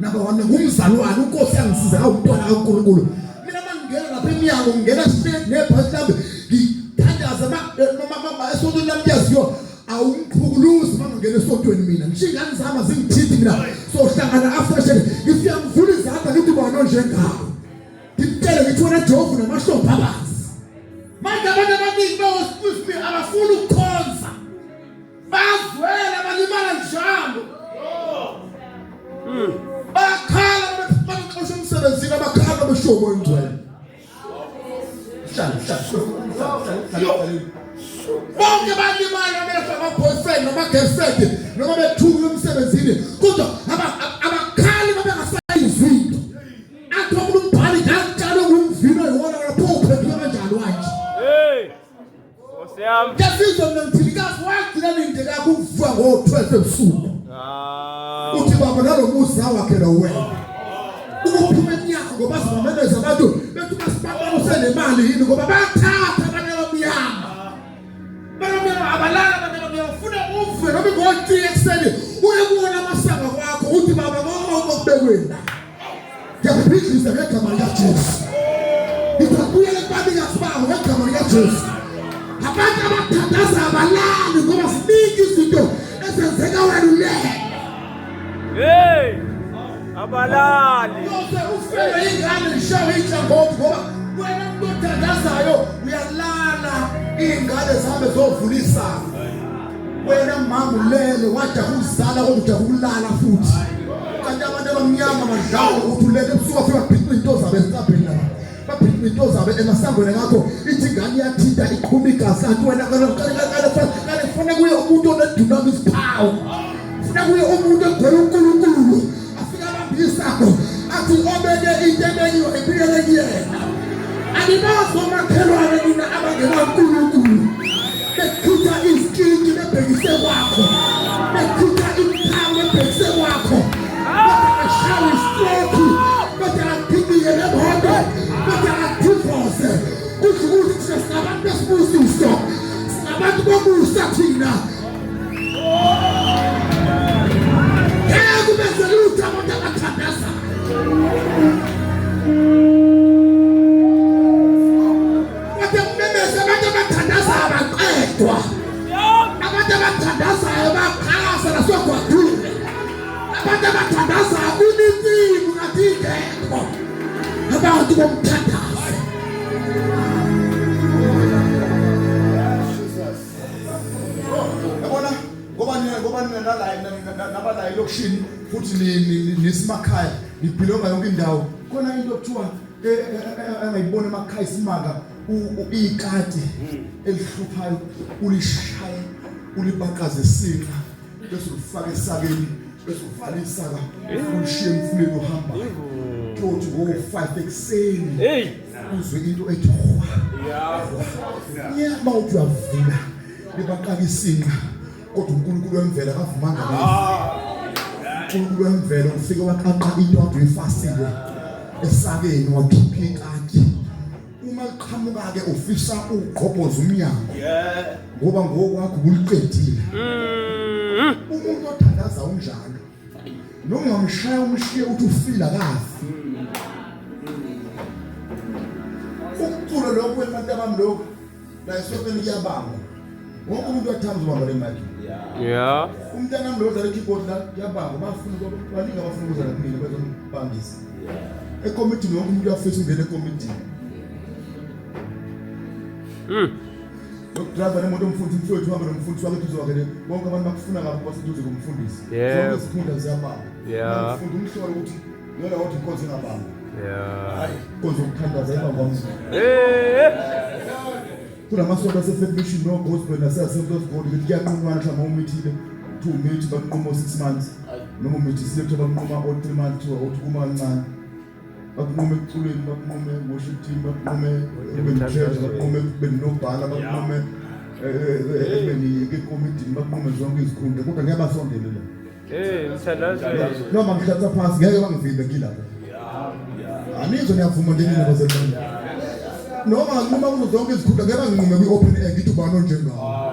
naba wami ngumzalwane uNkosi yangisiza awumntwana kaNkulunkulu mina mangingena lapha eminyango ngingena straight nebhasi lambe ngithandaza mama esontweni lami yaziyo awumkhuluzi mangingena esontweni mina ngishingani zama zingithithi mina sohlangana afresh ngifika ngivula izandla ngithi bona njengawo ngitshele ngithi wena Jovu namashopha abazi manje abantu abaningi bawusifimi abafuna ukukhonza bazwela balimala njalo bakhala baxoxa umsebenzini abakhala beshobo ingcwele hlala bonke balimala befaka boyfriend noma girlfriend noma bethuka emsebenzini kodwa abakhali babengasayizwile athi umuntu umbhali kanjalo ngumvino yona lapho uphethe kanjalo wanje Nkosi yami. Yasizwe nomthilikazi wagcina nindlela yakho ukuvuka ngo-12 ebusuku uthi baba nalomuzi wakhe lo wena ukuphuma eminyango ngoba sizamemeza abantu bethi masipapalo senemali yini ngoba bathatha abanye abamnyama abalala abantu bafuna uve noma ngo-3 ekuseni uyekubona amasanga kwakho uthi baba konke kubekweni ngiyakubhidliza ngegama likaJesu ngizakubuyela ekubabikazi babo ngegama likaJesu abantu abathandaza abalali ngoba ziningi izinto ezenzeka wena ulele Abalali. yose ufele ingane ngishawe inhlangothi ngoba wena umuntu othandazayo uyalala iy'ngane zihambe zovula isango wena mama ulele wada ukuzala kodwa uda ukulala futhi kanti abantu abamnyama badlala ukuthi ulele ebusuku afika babhica into zabo esicabheni lapha babhica into zabo emasangweni ngakho ithi ingane iyathinta iqhuma igazi kanti wena kale funa kuye umuntu onedunamis power funa kuye umuntu egwele uNkulunkulu afika abambe isango athi obeke into ebenyiwe iphilele kuyena aninazo makhelwane nina abangena uNkulunkulu bekhutha izinkingi bebhekise kwakho bekhutha imikhawu bebhekise kwakho bashawe istroke bathakithike lemoto bathakithose kusho ukuthi sinabantu besibusiso sinabantu bomusa thina kubeze lutho abantu abathandaza abantu abathandaza abaqedwa abantu abathandazayo bakhasa nasogwadule abantu abathandazayo kunisimu ngathi ingekho abantu bomthandazo yabona ngoba nabala elokishini futhi nisimakhaya nibhilonga yonke indawo khona into okuthiwa engayibona emakhaya isimanga ikati elihluphayo ulishaye ulibaqaze isinqa bese ufaka esakeni bese uvala isaka ulishiye emfuleni uhamba tothi ngo5 ekseni Hey. uzwe into ethi yaba uyavula libaqaka isinqa kodwa uNkulunkulu wemvelo akavumanga lokho uNkulunkulu wemvelo ufike waqaqa into wakhe uyifasile esakeni wakhipha ikati uma iqhamuka ke ufisa ugqobhoza umnyango ngoba ngokwakho uliqedile umuntu othandaza unjalo nongamshaya umshiye uthi ufila kafi umculo lokho wemanta bami lokho la esofeni kuyabanga wonke umuntu wathanda ubamba le mic Yeah. umntana wami lo odlala ikeyboard la kuyabanga bafuna baningi abafuna ukuzala kumina bazombangisa ekomidini wonke umuntu uyafisa ungena ekomidini Driver nemoto umfundisi mfowethu uhambe nomfundisi wakhe phezulu kwakhe bonke abantu bakufuna ngapho baseduze komfundisi zonke izifunda ziyabanga umfundi umhlolo ukuthi yona wathi inkonzo ingabanga inkonzo yokuthandaza ibanga kunamasonto ase-Faith Mission no-gospel nase-Assembly of God ukuthi kuyaqunqwana mhlawumbe umithile 2 methi baqunquma 6 months noma umithisi lethu baqunquma 3 months ukuthi kuma kancane bakunqume ekuculeni bakunqume worship team bakunqume church bakunqume benobhala bakunqume benicommittee bakunqume zonke izikhundla kodwa ngiyabasondelela Mthandazo. noma ngihlatha phansi ngeke bangivimbe ngilapha anizwe ngiyavuma njenina basebenza noma nginquma kuzo zonke izikhundla ngeke banginqume kwi-open air ngithi ubani onjengawo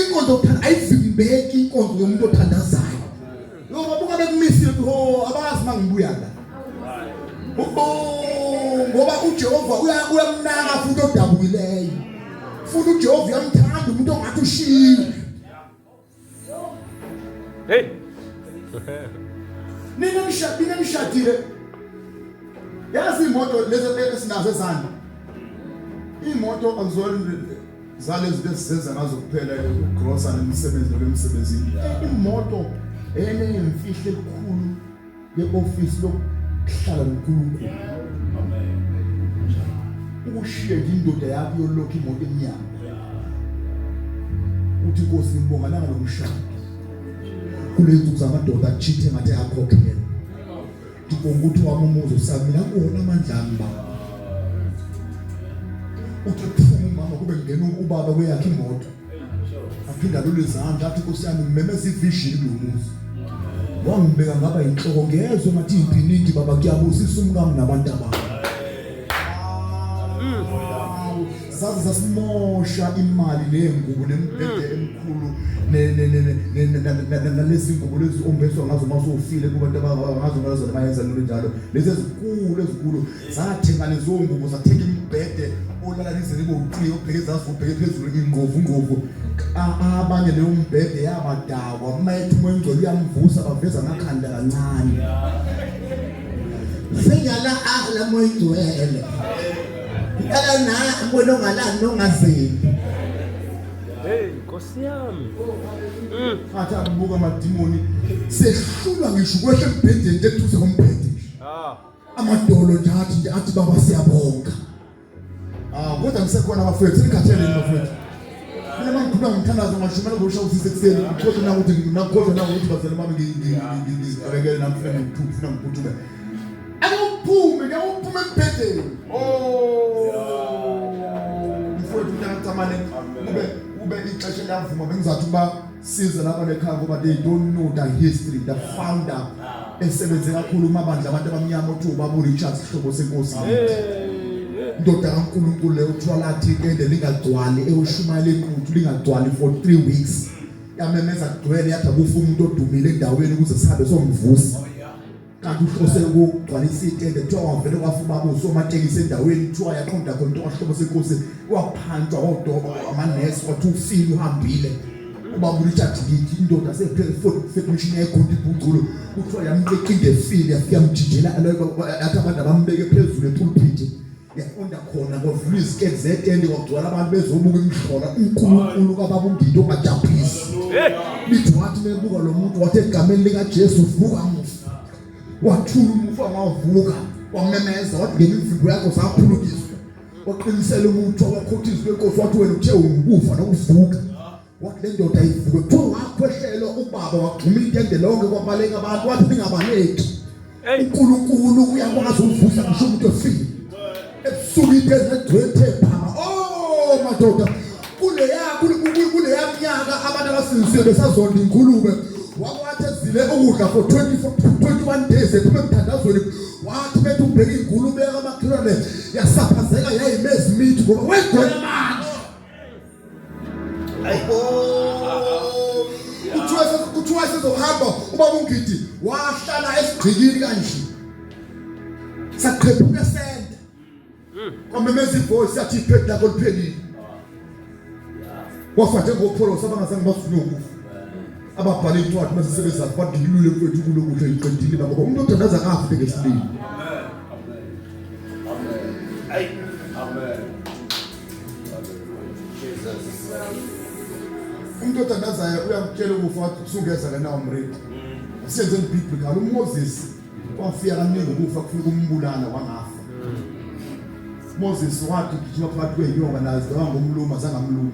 inkonzo yokuthanda ayivimbeki inkonzo yomuntu othandazayo ngoba buka bekumisile abazi mangibuya la ngoba uJehova uyamnaka futhi odabukileyo futhi uJehova uyamthanda umuntu ongathi ushiwe Hey. nina nishadile yazi imoto lezo esinazo ezandla imoto akuzona zalezi lesizenza ngazo kuphela grocery nemisebenzi lokwemsebenzini imoto eneyimfihlo elikhulu ye-office lokuhlala noNkulunkulu ukushiya indoda yakho yolokhu imoto emnyama uthi Nkosi ngibonga langa lomshado kulezi nsuku zamadoda achithe ngathi ayakhokhela ngibonga ukuthi wami umuzi usamila kuona amandla ami uthi kuphuma mama kube ngena ubaba kweyakhe imoto aphinda lolu izandla athi Nkosi yami ngimemeza ivision kulomuzi wangibeka ngaba inhloko ngezwe ngathi impinidi baba kuyabusisa umkami nabantu ababo saze sasimosha imali lengubo nembhede emkhulu nalezi ngubo lezi ombeswa ngazo masofile kubantu abangazo ngazo namayenza lo njalo lezi ezikulu zathenga lezo ngubo zathenga imbhede olala izelibo uqhiyo ubheke ubheke phezulu ingovu abanye leyo mbhede yabadakwa mayethu umengcolo uyamvusa baveza amakhanda kancane sengala ahla moyigcwele na mbona ongalani nongazeli Hey, Nkosi yami. athi abuka amadimoni sehlulwa ngisho kwehle embhedeni ethuze kombhede amadolo nje athi baba siyabonga kodwa ngisekhona abafowethu sikhathele abafowethu mina mangikhuluma ngithandaza ngashumela ngosha usise kuseni kodwa nakuthi bazele mami ngibekele namhlanje ngithufuna ngiphuthume akuphume embhedeni mfowethu ngiyancamane ube ixesha liyavuma bengizathi uba size lapha lekhaya ngoba they don't know the history the founder esebenze kakhulu umabandla abantu abamnyama othi ubaba Richard Hlobo senkosi indoda kaNkulunkulu leyo uthwalathi ende lingagcwali ewushumayela inquthu lingagcwali for 3 weeks yamemeza kugcwele yathi akufuna umuntu odumile endaweni ukuze sihambe somvusa kanti uhlose ukugcwalisa itende kuthiwa wavele kwafuma abosomatekisi endaweni kuthiwa yaqonda khona into kaHlobo senkosi waphantshwa odoko amanesi wathi ufile uhambile ubaba Richard ngithi indoda sephele Faith Mission ekhonto ibhuculo kuthiwa yamqeqinde efile yafika yamjijela athi abantu abambeke phezulu epulpit yaqonda khona kwavula iziketi zetende kwagcwala abantu bezobuka imihlola uNkulunkulu kababa uNgidi ongajaphisi lithi wathi mebuka lo muntu wathi egameni lika Jesu vuka mufa wathula umufa wavuka wamemeza wathi ngemimvuko yakho saphulukiswa waqinisela ukuthi wakhothisa kwenkosi wathi wena uthe ukufa nokuvuka wathi le ndoda ayivuke kuthiwa wakhwehlelwa ubaba wagxuma intende lonke kwabaleka abantu wathi ningabaleki uNkulunkulu uyakwazi ukuvusa ngisho umuntu ofile ebusuku intende egcwethe phama madoda kuleya minyaka abantu abasinzile besazonda ingulube wakwathi ezile ukudla for 21 days ephume emthandazweni wathi bethu ubheka ingulube yakamakhelwane yasaphazeka yayimezi mithi ngoba wegcwele manje kuthiwa sizohamba ubaba uNgidi wahlala esigcikini kanje saqhephuka esenta kwamemeza ivoice yathi iphedi lakho liphelile wafathe ngopholo sabangazange bafune ukufa ababhale incwadi basisebenza badilule mfethu kulokudla iqedile ngoba umuntu othandaza akafi ngesibili. Amen. Umuntu othandazayo uyamtshela ukufa wathi usungeza kana umredi. Asiyenze biblical uMoses wafika kaningi ukufa kufika umbulala wangafa. Moses wathi gijima phakathi kwenyonga nazi ngomluma azangamluma.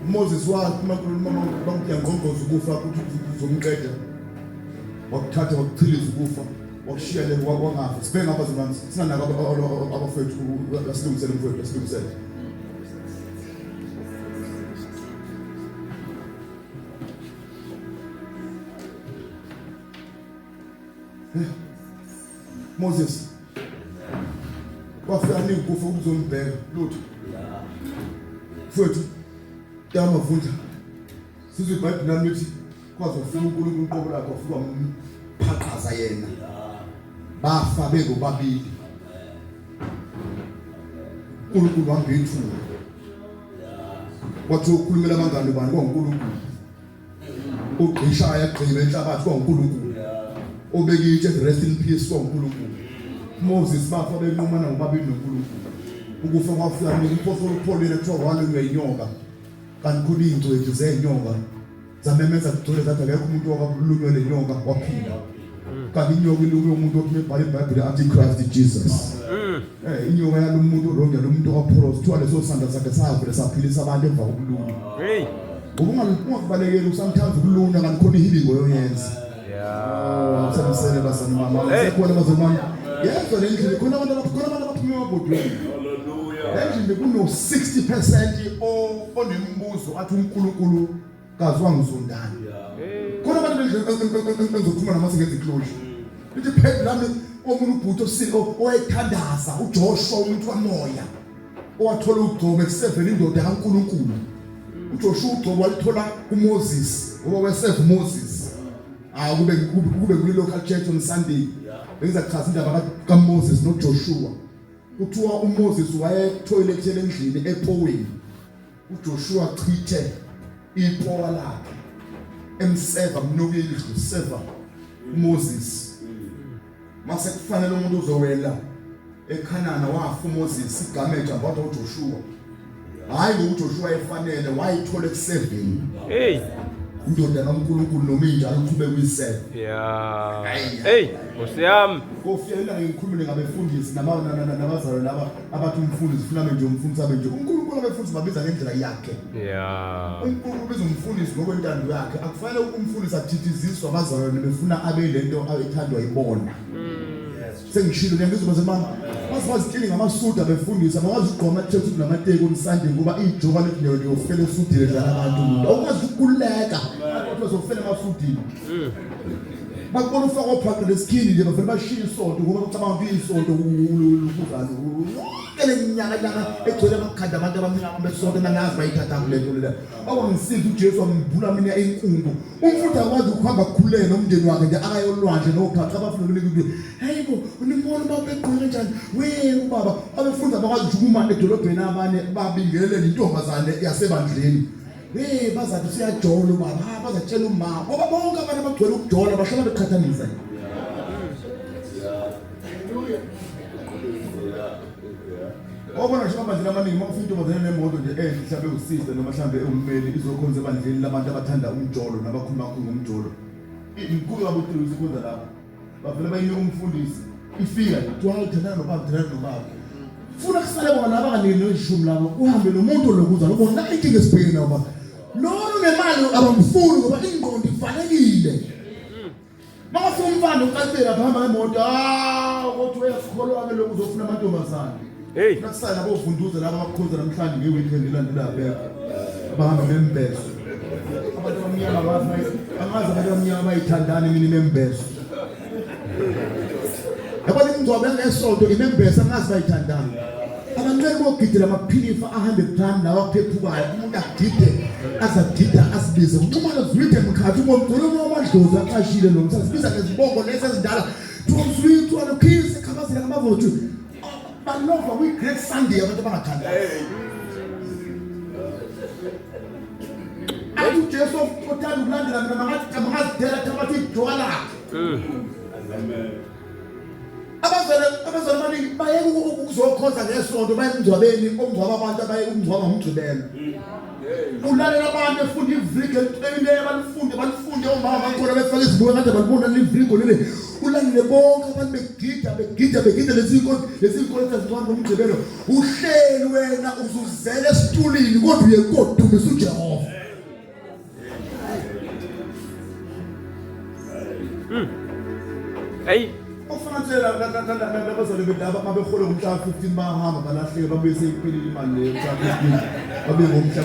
Moses wathi mama bangiyangqonqoza ukufa ukuthi uzomqeda wakuthatha wakuchiliza ukufa wakushiya le wangafa sibheke ngapha zamanzi sinanaka abafethu asilungisele mfowethu asilungisele Moses wafika ningi ukufa ukuzombheka lutho mfowethu Dama vunja. Sizwe iBhayibheli nami lithi kwazi ufuna uNkulunkulu uqobo lakhe ufika umphaqaza yena. Bafa beko babili. uNkulunkulu wangithuka. Wathi ukhulumela abangani bani kwaNkulunkulu. Uqhishaya egqibe enhlabathi kwaNkulunkulu. Obekithe rest in peace kwaNkulunkulu. Moses bafa benqumana ngobabili noNkulunkulu. Ukufa kwafika ngimphosolo upholile kuthiwa wale ngeyinyoka. Kanti kuningi wethu zenyonga zamemeza kugcwele zathi akekho umuntu wakulunywe lenyonga waphila kanti inyoka ilunywe umuntu ophebhala iBhayibheli anti-Christ Jesus inyoka yalomuntu ronke lomuntu okaPaulos kuthiwa leso sandla sakhe savele saphilisa abantu emva kokulunywa ungakubalekeli sometimes ukulunywa kanti khona ihealing oyenza samsele basana mama sekhona bazomama yenza le ndlela khona abantu abaphuma emabhodweni endlini kuno 60% onembuzo athi uNkulunkulu kazwa ngizondana khona abantu engizokhuluma namase ngenza iclosure lithi phela lami omunye ubhuti osiko owayethandaza uJoshua umuntu wamoya owathola ugcobo ekusevela indoda kaNkulunkulu uJoshua ugcobo walithola kuMoses ngoba weseve Moses kube kule local church on Sunday benza chaza indaba kaMoses noJoshua kuthiwa uMoses wayetoilethele endlini ePoweni uJoshua chithe ipowa lakhe emseva mnokeli useva uMoses mase kufanele umuntu uzowela eKhanana wafa uMoses igamage abantu uJoshua hayi ngoJoshua efanele wayithola ekuseveni indoda kaNkulunkulu noma injalo uqhube kuyiseve Nkosiyami kofiyela ngikhulumile ngabefundisi nabazalwane laba abathi umfundisi ufuna nje umfundisi abe nje uNkulunkulu abefundisi babiza ngendlela yakhe uNkulunkulu ubiza umfundisi ngokwentando yakhe akufanele umfundisi athithiziswe abazalwane befuna abe lento ethandwa yibona sengishilo ngiyizwa zemama masibazitsheli ngamasuda befundisa bakwazi ugqoma ethethu namateki omsande ngoba ijoka leyo liyofela esudile dlala abantu umuntu awukwazi ukuleka kodwa uzofela emasudini bakubona ufaka ophaqe lesikhini nje bafela bashiya isonto ngoba bacabanga ukuthi isonto ukuzana kele nyaka egcwele amakhanda abantu abamnyama besonto nangazi bayithatha kulento lela awangisiza uJesu wambula mina inkungu umfuthi akwazi ukuhamba kukhuleka nomndeni wakhe nje akayolwandle nophaqe abafuna ukuthi hayibo unimona baba egqoke kanjani ubaba abefunda bakwazi ukuma edolobheni abanye babingelele intombazane yasebandleni bazathi siyajola ubaba bazatshela umama ngoba bonke abantu abagcwele ukujola bahlala beqhathanisa obona nje abandleni abaningi mawufika intombazane nemoto nje mhlambe usista noma mhlambe ummeli izokhonza ebandleni labantu abathanda umjolo nabakhuluma ngomjolo inkulu kabuhlungu sikwenza lapha bavela bayinika umfundisi ifika kuthiwa uthandana nobaba funa kusale bona abanganini noshumi labo uhambe nomuntu lokuza ubona inkinga esibhekene nabo lona nemali abamfuni ngoba ingqondo ifanelekile mawufuna umfana uqaphela bahamba ngemoto kodwa uyakholwa ke lokhu uzofuna amantombazana Hey. nakusala nabo uvunduze laba abakhuza namhlanje ngeweekend elandelayo beka abahamba nembeso abantu abamnyama angazi abantu abamnyama bayithandana mina nembeso yabona ingcwaba yangesonto imembesa angazi bayithandana abancane bogidela amaphilifa ahambe phambili lawa aphephukayo umuntu agide azagida asibize ucumana zwide mkhathi umomgcolo wamadlozi aqashile lo mthatha sibiza ngezibongo lezi ezindala tumswithu alokhisi khabazela ngamavotu balova we great Sunday abantu abangathandana athi uJesu othanda ukulandela mina mangazidela thabathi ijola abazali abaningi bayeke ukuzokhoza ngesonto baye emngcwabeni omngcwaba abantu abaye umngcwaba ngomgcibelo ulalela abantu efunda iviki elile balifunde omama bakhona befaka izibuko kade balibona liviko leli ulalele bonke abantu begida lesinkolo ezazincane ngomgcibelo uhleli wena uzuzele esitulini kodwa uye kodumisa uJehova Hey. ofanele labazali bedaba mabehola umhla 15 bahamba balahleke babuye seyiphelile imali le mhla 15 babe ngomhla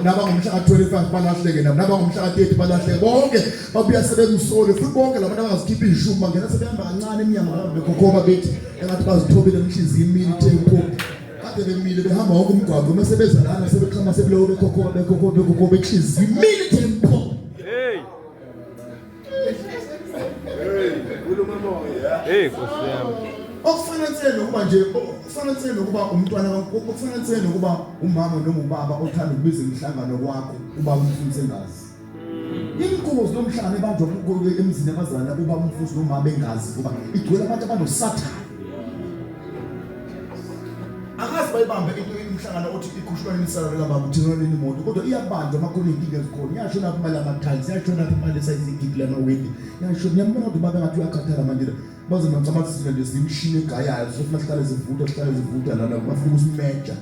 naba ngomhla ka 25 balahleke naba ngomhla ka 30 balahleke bonke babuya sebemsole futhi bonke labantu abazikhipha ishumi bangena sebehamba kancane eminyama bekhokoba bethi engathi bazithobile inhliziyo imini tempo kade bemile behamba wonke umgwaqo mase bezalana sebeqhama sebulewo bekhokhoba inhliziyo imini tempo. Hey, Nkosi yami. Okufanele ukuba umntwana okufanele ukuba umama noma ubaba othanda ukubiza imihlangano kwakho uba umfundise ngazi. Inkqubo zomhlangano abantu emzini abazalana uba umfundisi noma bengazi kuba igcwele abantu abanosathana. Akazi bayibambe imihlangano othi ikhushulwane isalary kababa uthengelwe imoto kodwa iyabanjwa amakhono inkinga ezikhona iyasho lapho imali amathanzi iyasho lapho imali esayizigigile amawindi yasho nyamona ukuthi babe ngathi uyakhathala manje baze macamathi sina nje imishini egayayo sofuna sihlale zivuta lana bafika usimeja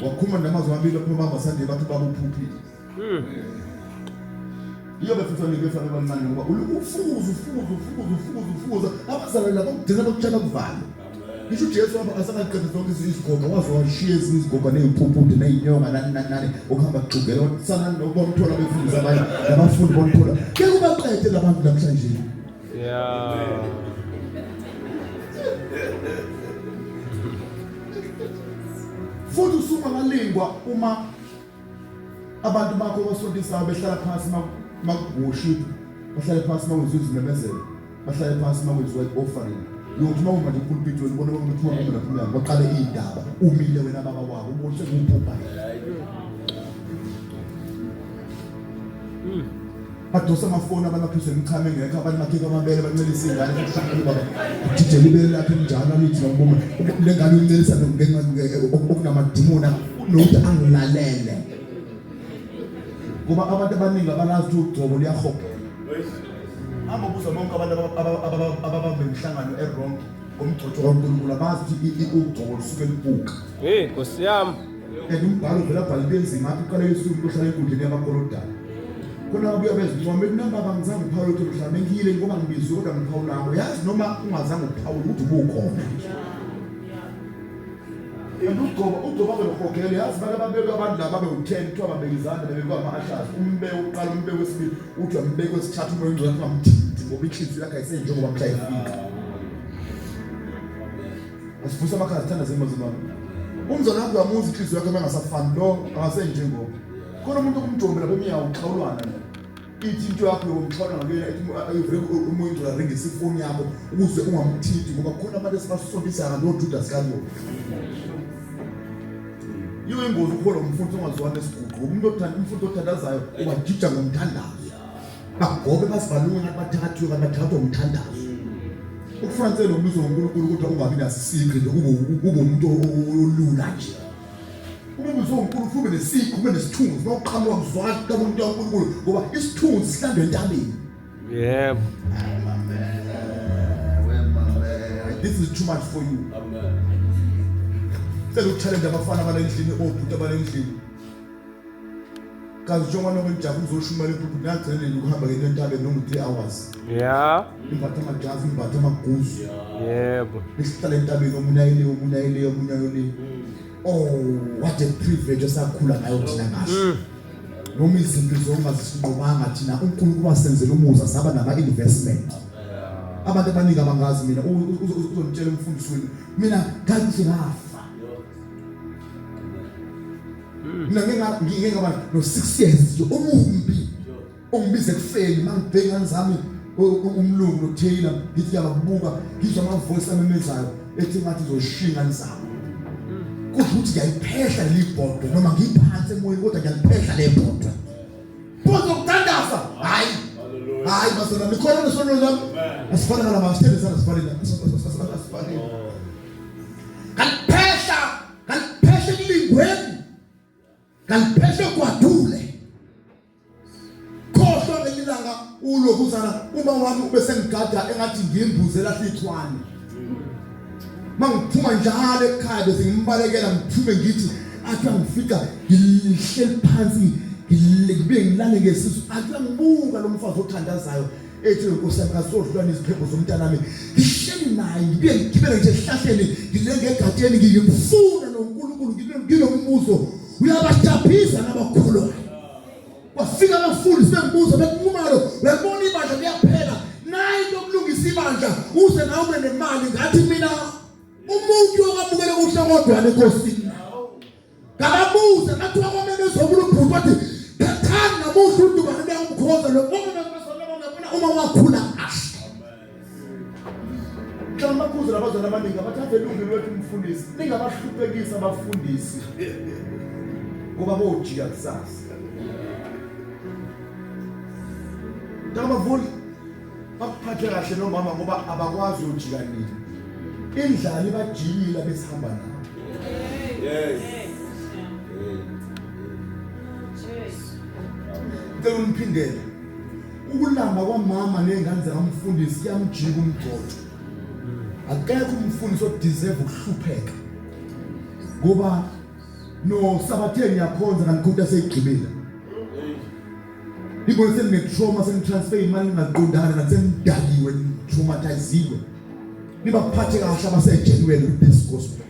wakhuma namazwi amabili lapho baba sande bathi babuphuphile iyo befuna befana abancane ngoba ufuza abazalwane labo kugcina bakutshela kuvala. Ngisho uJesu asakaqedwe zonke izigoga waze washiya izigoga neziphuphude nezinyonga nani okuhamba kuxugela sana nokubona befundisa abanye nabafundi bonithola ke kubaqede labantu namhlanje Yeah. futhi usuma ngalingwa uma abantu bakho basondisa behlala phansi makuworship bahlale phansi mawuzwe izimemezelo bahlale phansi mawuzwe offering yokuthi uma nje pulpit wena ubona ukuthi uma lapha baqale indaba umile wena baba wabo ubone sekuphupha badosa amafoni abanaphize imchame ngekho abantu bakhika amabele bancelisa ingane kushaqile baba DJ libele lapha njalo lithi ngibona lengane uncelisa ngenxa okunamadimona nokuthi angilalele ngoba abantu abaningi abalazi ukuthi ugcobo liyahopha ababuza bonke abantu ababambe imihlangano errong ngomgcotsho kaNkulunkulu abazi ukuthi ugcobo lusuke libuka. Hey, Nkosi yami. Umbhalo vela bhala benzima apho uqala yesuku uhlala enkundleni yabakolodana khona abuya bezwe noma bangizange uPaul uthi mhlawumbe ngiyile ngoba ngibizwe kodwa ngiphawulayo yazi noma ungazange uPaul ukuthi ubukhona ugcoba belokhokela yazi babeke abantu laba bewu10 kuthiwa babekizana bebekwa ama-ashas umbewu uqala umbewu wesibili uthi wambeke wesithathu umoya ongcwele ngamthithi ngoba inhliziyo yakhe ayisenjengoba mhla ifika asifusa amakhaya sithanda zemazimami umzana wakho uyamuza inhliziyo yakhe mangasafani lo akasenjengoba khona umuntu okumjombe lapha emiyawo uxhawulwana ithi into yakho yomxhawula ngakuyena ithi umoya ongcwele aringisa ifoni yakho ukuze ungamthithi ngoba khona abantu esibasondisa noJudas kaNyo. Yiyo ingozi ukholwa umfundi ongazwani esiguqu umuntu othandazayo ubajija ngomthandazo bagobe basibalunga bathathu kabathathu umthandazo ukufanele nokubizo ngoNkulunkulu ukuthi ungabi nasikho kube umuntu olula nje ubizo ngoNkulunkulu ube nesikho ube nesithunzi nokuqhamuka kuzwakala kamuntu kaNkulunkulu ngoba isithunzi sihlandwe entabeni. Yebo. Wema this is too much for you. Amen. Sele uthanda abafana abalendlini obhuti abalendlini. Kazi njengoba nokujaba uzoshumela ephupheni yagcine ukuhamba ngento entabeni noma 3 hours. Yeah. Imbatha amajazi, imbatha amaguzu. Yebo. Isihlala entabeni omunye. Oh, what a privilege esakhula ngayo thina kahle. Noma izinto zongazisinqobanga thina uNkulunkulu wasenzela umuza saba nama investment. Abantu abaningi abangazi mina uzonitshela umfundisi wenu mina ngathi ngafa. Mina ngike ngaba no 6 years nje omumbi. Ongibize kufeni mangibheka zami umlungu no Taylor ngithi yababuka ngizwa ama voice amemezayo ethi ngathi uzoshinga nizamo. Ukuthi ngiyayiphehla libhodo noma ngiphansi emoyeni kodwa ngiyaliphehla lebhodo. Kodwa ukutandaza hayi. Hayi basona nikhona nesono zami. Asifana nalaba sithele sana sifanele. Kaliphehla kulingweni. Kaliphehla kwadule. Khohlwa ngelilanga ulokuzana uma wami ubese ngigada engathi ngimbuze lahlithwane. Mangiphuma njalo ekhaya bese ngimbalekela ngiphume ngithi athi angifika ngihleli phansi ngibe ngilale ngesisu athi ngibuka lo mfazi othandazayo ethi inkosi yami kasodlwana iziphepho zomntana nami ngihleli naye ngibe ngibele nje ehlahleni ngilenge egadeni ngimfuna noNkulunkulu nginombuzo uyabajaphisa nabakholwa kwafika abafundi sembuzo bekumalo uyabona ibandla liyaphela naye lokulungisa ibandla uze nawe ube nemali ngathi mina umuntu okabukela kuhlokodwana enkosini kababuza ngathi wakomeme zobulubhuti wathi thana namuhla uNtu bani umkhoza lo uma wakhula kahle Mhlawumbe kuze labazwana abaningi abathathe ilungelo lwethu umfundisi ningabahluphekisa abafundisi ngoba bojika kusasa Damavuli bakuphathe kahle nomama ngoba abakwazi ujika nini indlala ibajikile besihamba nabo yes Ngiphindele ukulamba kwamama nezingane zakamfundisi kuyamjika umgcoco akekho umfundisi odeserve ukuhlupheka ngoba no sabatheni yakhonza kanti seyigqibela Ibona senitrauma senitransfer imali ngaqondana nasendakiwe traumatiziwe Nibaphathe kahle abasegenuine with this gospel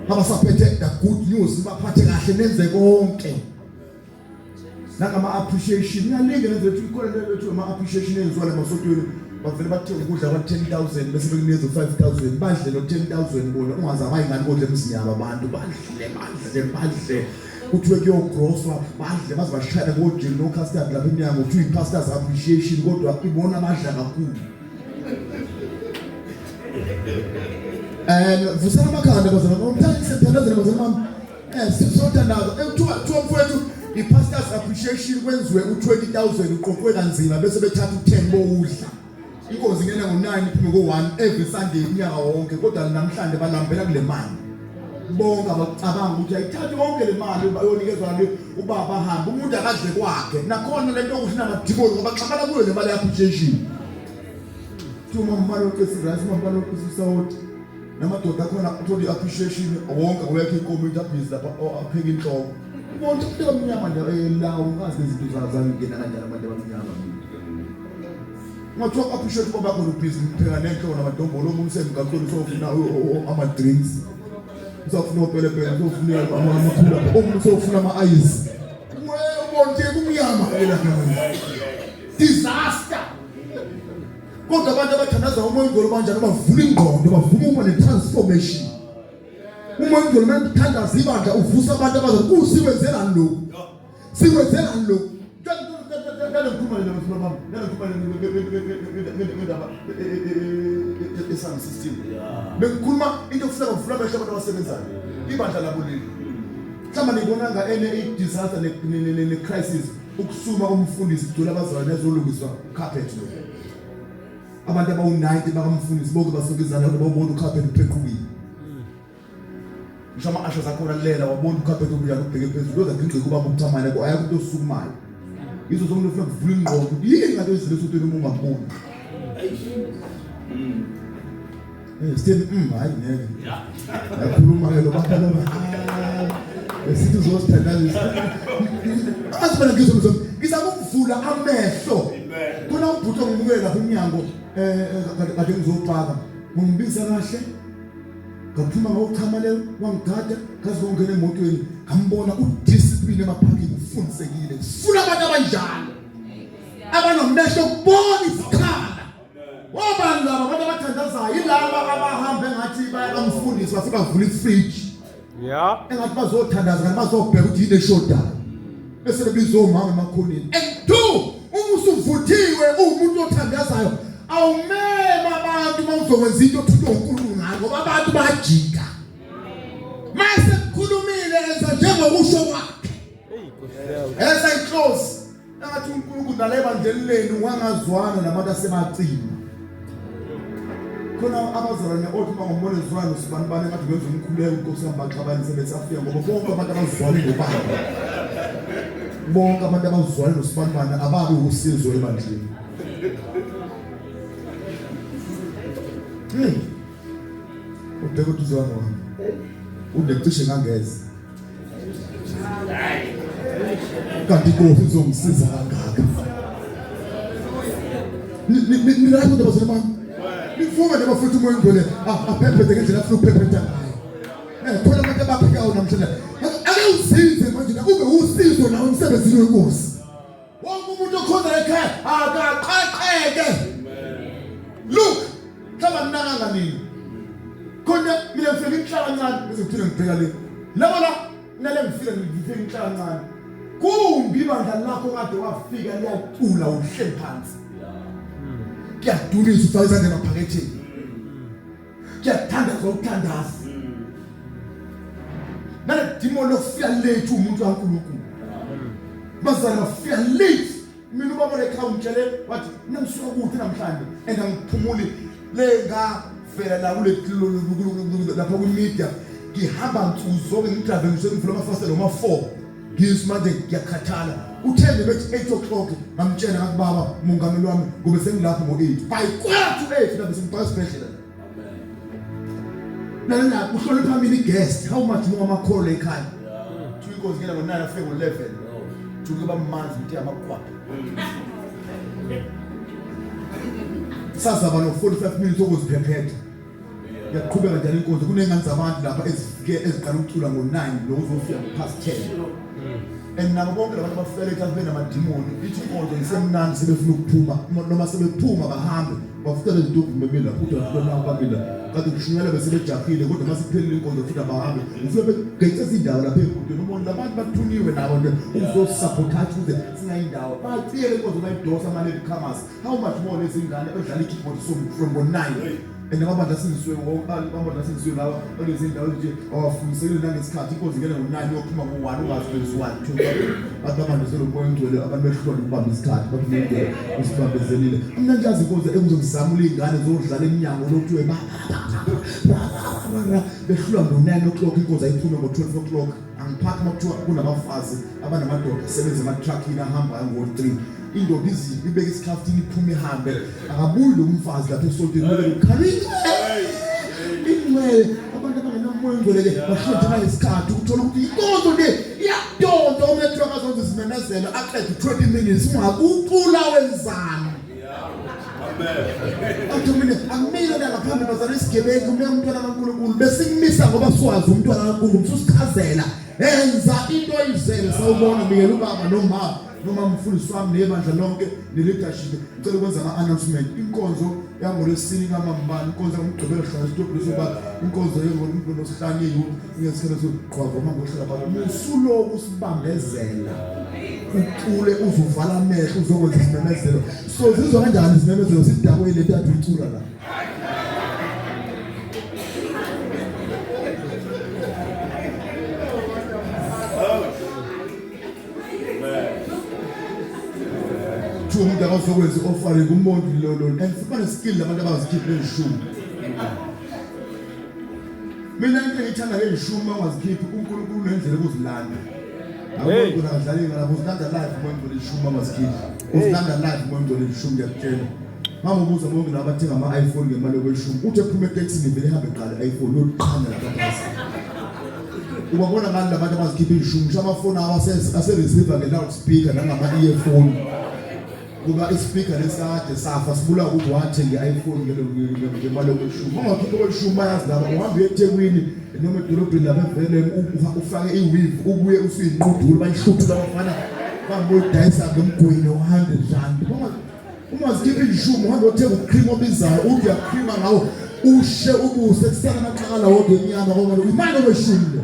abasaphethe the good news nibaphathe kahle nenze konke Nangama appreciation ngiyalinga nje ukuthi ikhona lethu ama appreciation enziwa lemasotweni bavele bathenga ukudla kwa 10,000 bese bekunikeza 5,000 badle lo 10,000 bona ungazabayi ngani kodwa emsinyama abantu badle kuthiwe kuyogrosswa badle baze bashaya kodwa no custard lapha eminyango kuthiwe pastors appreciation kodwa ibona badla kakhulu vusana amakhanda bazana ngomthandi senthandazela bazana sisothandaza kuthiwa mfowethu i-pastors appreciation kwenziwe u20,000 uqoqwe kanzima bese bethatha u10 bowudla inkosi ngena ngo9 iphume ko1 every Sunday unyaka wonke kodwa namhlanje balambela kule mali bonke abacabanga ukuthi ayithathe konke le mali bayonikezwa ubaba ahamba umuntu akadle kwakhe nakhona lento okushina amadimoni ngoba xabala kuyo le mali appreciation Tuma mbalo kesirasi mbalo kesisawuthi namadoda khona utholi appreciation wonke oyakhe icommunity business lapha apheka inhloko Bonke into omnyama nje la ungazi izinto zangena kanjani abantu abamnyama Ngothoka appreciate baba khona ubhizinisi phela nenhloko namadombolo omumsembi kakhulu sofuna ama drinks usafuna upelepele usofuna amakhula usofuna ama ice ubonke kumnyama disaster kodwa abantu abathandaza umoya ingcwele kanjani bavula ingqondo bavuma uma ne-transformation umoya ingcwele manthandaza ibandla uvusa abantu abazokuthi siwenzela lo siwenzela lo ngale ngikhuluma le mfana mama ngale ngikhuluma esam system bengikhuluma into ofisa ukuvula amehlo abantu abasebenzayo ibandla labo leli mhlawumbe nibonanga ene disaster ne crisis ukusuma umfundisi idole abazalwane ezolungiswa carpet lo abantu abawu90 bakamfundisi bonke basokizana babona ucarpet upheqhuki Mshama asho zakhona lela wabona ucarpet ubuyana ubheke phezulu loza ngingqike kuba ukuthamana ko ayakho into osukumayo izo zonke ufuna kuvula ingqondo yini ngathi izinto esotweni uma ungaboni Still hayi ngeke. Yakhuluma ke lo bafana ba. Esithi uzosithandazisa. Asibona ngizokuvula amehlo. Kuna ubhuto ngibukela lapha eminyango kade ngizopaka. Ngibisa kahle. Ngaphuma ngawuchama leyo wangigada kaze ngongena emotweni ngambona udiscipline emaphakeni ufundisekile. Sifuna abantu abanjalo. Abanomehlo kubona isikhala. Wabani laba abantu abathandazayo yilaba abahamba engathi bayamfundisa bafika bavula ifridge. Yeah. Engathi bazothandaza kanti bazobheka ukuthi yini eshodayo. Bese bezomama emakhoneni. And two, uma usuvuthiwe umuntu othandazayo awumema abantu mawuzokwenza into othula uNkulunkulu ngayo ngoba abantu bajika. Mase kukhulumile enza njengokusho kwakhe. As I close, ngathi uNkulunkulu naleba ndeleni wangazwana nabantu asemacini. Khona abazalwane othi bangomona ezwana usibanibane ngathi benza umkhuleko inkosi yambaxabanise besafika ngoba bonke abantu abazwana ngobaba. Bonke abantu abazwana nosibanibane ababe usizo ebandleni. Ubheka ukuthi uzwana wami. Unecishe ngangeze. Kanti inkosi izomsiza kangaka. Nilapho abantu abazwana Nifuma nje bafutha umoya ngcwele aphephethe ngendlela afuna ukuphephetha ngayo. Khona abantu abaphikayo namhlanje. Ake usize manje ube usizo nawe emsebenzini wenkosi. Wonke umuntu okhona ekhaya akaqhaqheke. Look, kama nanga nini. Khona mina ngifika inhlaka kancane bese ngithina ngibheka le. Labo la nale ngifika inhlaka kancane. Kumbi ibandla lakho kade wafika liyacula uhleli phansi. Kuyadulisa ufaka izandla emaphaketheni. Kuyathandaza ukuthandaza. Nale demon lokufika late umuntu kaNkulunkulu. Bazali bafika late. Mina ubaba lekhaya ungitshele wathi nangisuka kuthi namhlanje engangiphumuli lenga vela la kule lapha ku media ngihamba nsuku zonke ngidrive ngivula amafasitela noma 4 ngisimanje ngiyakhathala. Uthembe bethi 8 o'clock ngamtshela ngathi baba umongameli wami kube sengilapho ngo8 by 8 la bese ngibhaka special. Nana uhlonipha mina guest how much more amakholo ekhaya. Twinkosi ngena ngo9 afike ngo11. Tukuba manzi mthi amakhwapha. Sasa bano 45 minutes okuziphephetha. Yaqhubeka njalo inkonzo kunengane zabantu lapha ezifike eziqala ukucula ngo9 lokuzofika past 10. And nabo bonke labantu bafela ekhaya benamadimoni ithi inkonzo isemnandi sebefuna ukuphuma noma sebephuma bahambe bafika leziduku lapho ukuthi nawo bambila kade kushunyela bese bejahile kodwa masiphelile inkonzo futhi abahambe ufike begcetse indawo lapha enkundleni umuntu labantu bathuniwe nabo nje uzosupport ukuthi singayindawo bathiyele inkonzo bayidosa amaleli comers how much more lezingane edlala ikeyboard from 9 and abantu asinisiwe abantu asinisiwe lawa olezi indawo nje awafundisekile nangesikhathi inkonzo ngene ngo9 yophuma ngo1 ungazi 1 2 abantu zelo moya ngcwele abantu behlona ukubamba isikhathi baphinde usibambezelile mina ngiyazi inkonzo ekuzongizamula izingane zodlala eminyango lokuthiwe behlula ngo9 o'clock inkonzo ayiphume ngo12 o'clock angiphathi makuthiwa kunabafazi abanamadoda sebenza ama-trucking ahamba ngo3 indoda izinto ibeka isikhaftini iphume ihambe akabuyi lo mfazi lapha esontweni ukhalile inwele abantu abangenamoya ngcwele bahlonipha isikhathi ukuthola ukuthi inkonzo le iyadonsa umethiwa akazonze simemezela aqede 20 minutes ungakucula wenzani. Amen. Amina laphambi bazali isigebengu umntwana kaNkulunkulu besingimisa ngoba siwazi umntwana kaNkulunkulu usichazela enza into oyizele sawubona ngiyela ubaba noma mfundisi wami nebandla lonke neleadership ngicela ukwenza ama-announcement inkonzo yangolesini kamambani inkonzo ngomgqibelo hlala stop lesoba inkonzo yengoluntu nosihlanu yeyouth ngesikhathi sokuqhwaza mangohlala abantu musuloku sibambezela ucule uzuvala amehlo uzokwenza isimemezelo so zizwa kanjani isimemezelo sidakwe le ntathu icula la umuntu akazokwenza offering umuntu lolo and sifana skill labantu abazikhipha ezishumi mina into ngithanda ezishumi angazikhiphi uNkulunkulu nendlela ukuzilanda abantu abadlali ngala uzilanda live umuntu lezishumi angazikhiphi uzilanda live umuntu lezishumi ngiyakutshela Mamubuza bonke nabathenga ama-iPhone ngemali yokweshumi. Uthi ephuma eteksini vele ehambe eqala i-iPhone yokuqhanya lapha. Ubabona ngani labantu abazikhipha ishumi, ngisho amafoni abo ase-receiver nge-loudspeaker nangama-earphone. Kuba ispeaker lesakade safa sibula ukuthi wathenge i-iPhone ngemali yokweshumi. Ungakhipha kweshumi bayazi laba uhamba uye eThekwini noma edolobheni lapha eVelem ufake i-weave ubuye usuyinqudula bayishuthula abafana bangoyidayisa ngemgwini wa-R100. Uma zikhipha ishumi uhambe uthenga ucream obizayo uthi uyacreama ngawo ushe ubuse kusala amaqala wonke enyama ngoba imali yokweshumi le.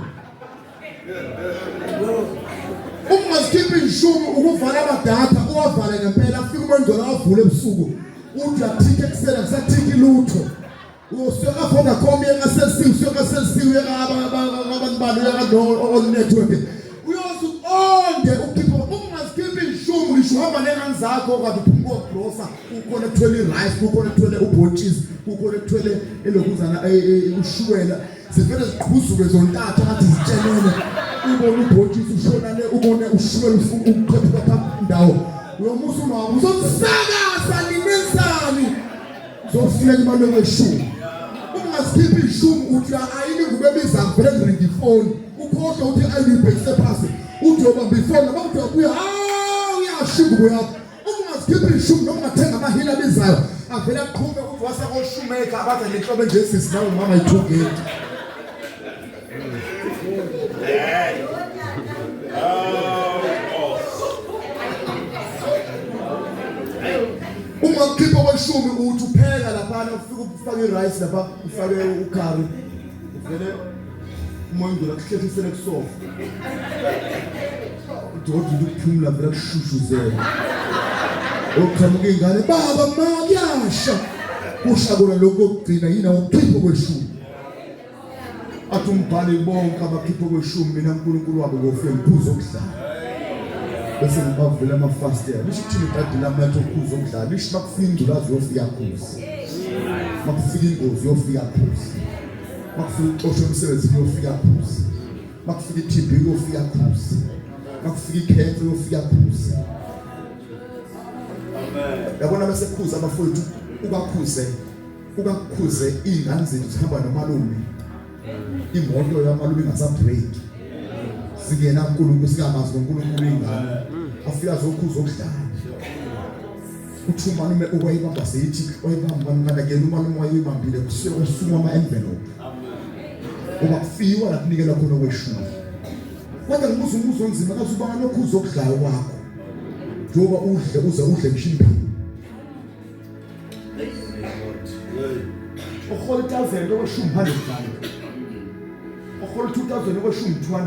Ungazikhiphi ishumi ukuvala amadata uwavale ngempela afike umuntu avule ebusuku uthi uyathika ekusela kusathika ilutho usuka Vodacom yengaselisiwe usuka abantu balo on network uyoze onke ukhipha. Ungazikhiphi ishumi ngisho uhamba nengane zakho kade uphuma kogrosa ukhona ekuthwele rice ukhona ekuthwele ubhontshisi ukhona ekuthwele elokuzana ushukela zivele ziqhuzuke zontatha ngathi zitshelene. Ubona ubhontshisi ushona le ubone ushukela uqhepha phambi ndawo uyomusa unawo uzosakaza ninisani zofika imali yokweshumi. Ungazikhiphi ishumi uthi ayini ngube biza ngivele ngiringa ifoni ukhohlwa uthi ayibhekise phasi uthi ubamba ifoni bakuthi uyabuya uyashinga yakho. Ungazikhiphi ishumi noma ungathenga amahila abizayo avela aqhume uthi wasekoshumeka abaza lenhlobo enjesisi nawe mama yithugeti. Ungakhipha kweshumi uthi upheka lapha ufike ufake i-rice lapha ufake ukhari uvele umongola kuhlehisele kusofa uthi ukuphumula vele kushushuzela oqhamuka ingane baba ma kuyasha kushakula lokho kokugcina yina ukukhipha kweshumi. Athi umbhali bonke abakhipha kweshumi mina uNkulunkulu wabo ngofike ngiphuzo okudlala bese ngibavula amafastela lisho ukuthi idadi lami lathi ukhuzo okudlala lisho makufika ingculazi yofika phuzi makufika ingozi yofika phuzi makufika uxoshwe umsebenzi yofika phuzi makufika iTB yofika phuzi makufika ikhensa yofika phuzi. Yabona bese khuza abafowethu ukakhuze ingane zethu zihamba nomalume imoto yamalume ingasabreak singena uNkulunkulu singamazi uNkulunkulu ingane afika zokhuza okudlala uthi umalume okwayibamba seyithi wayibamba ngakadakela umalume wayibambile kusukuma ama-envelope uma kufiwa la kunikela khona kweshumi. Kodwa ngibuza umbuzo onzima kasubanga nokhuza okudlala kwakho njoba udle ngishini uhola 1000 okweshumi 100 uhola 2000 okweshumi 200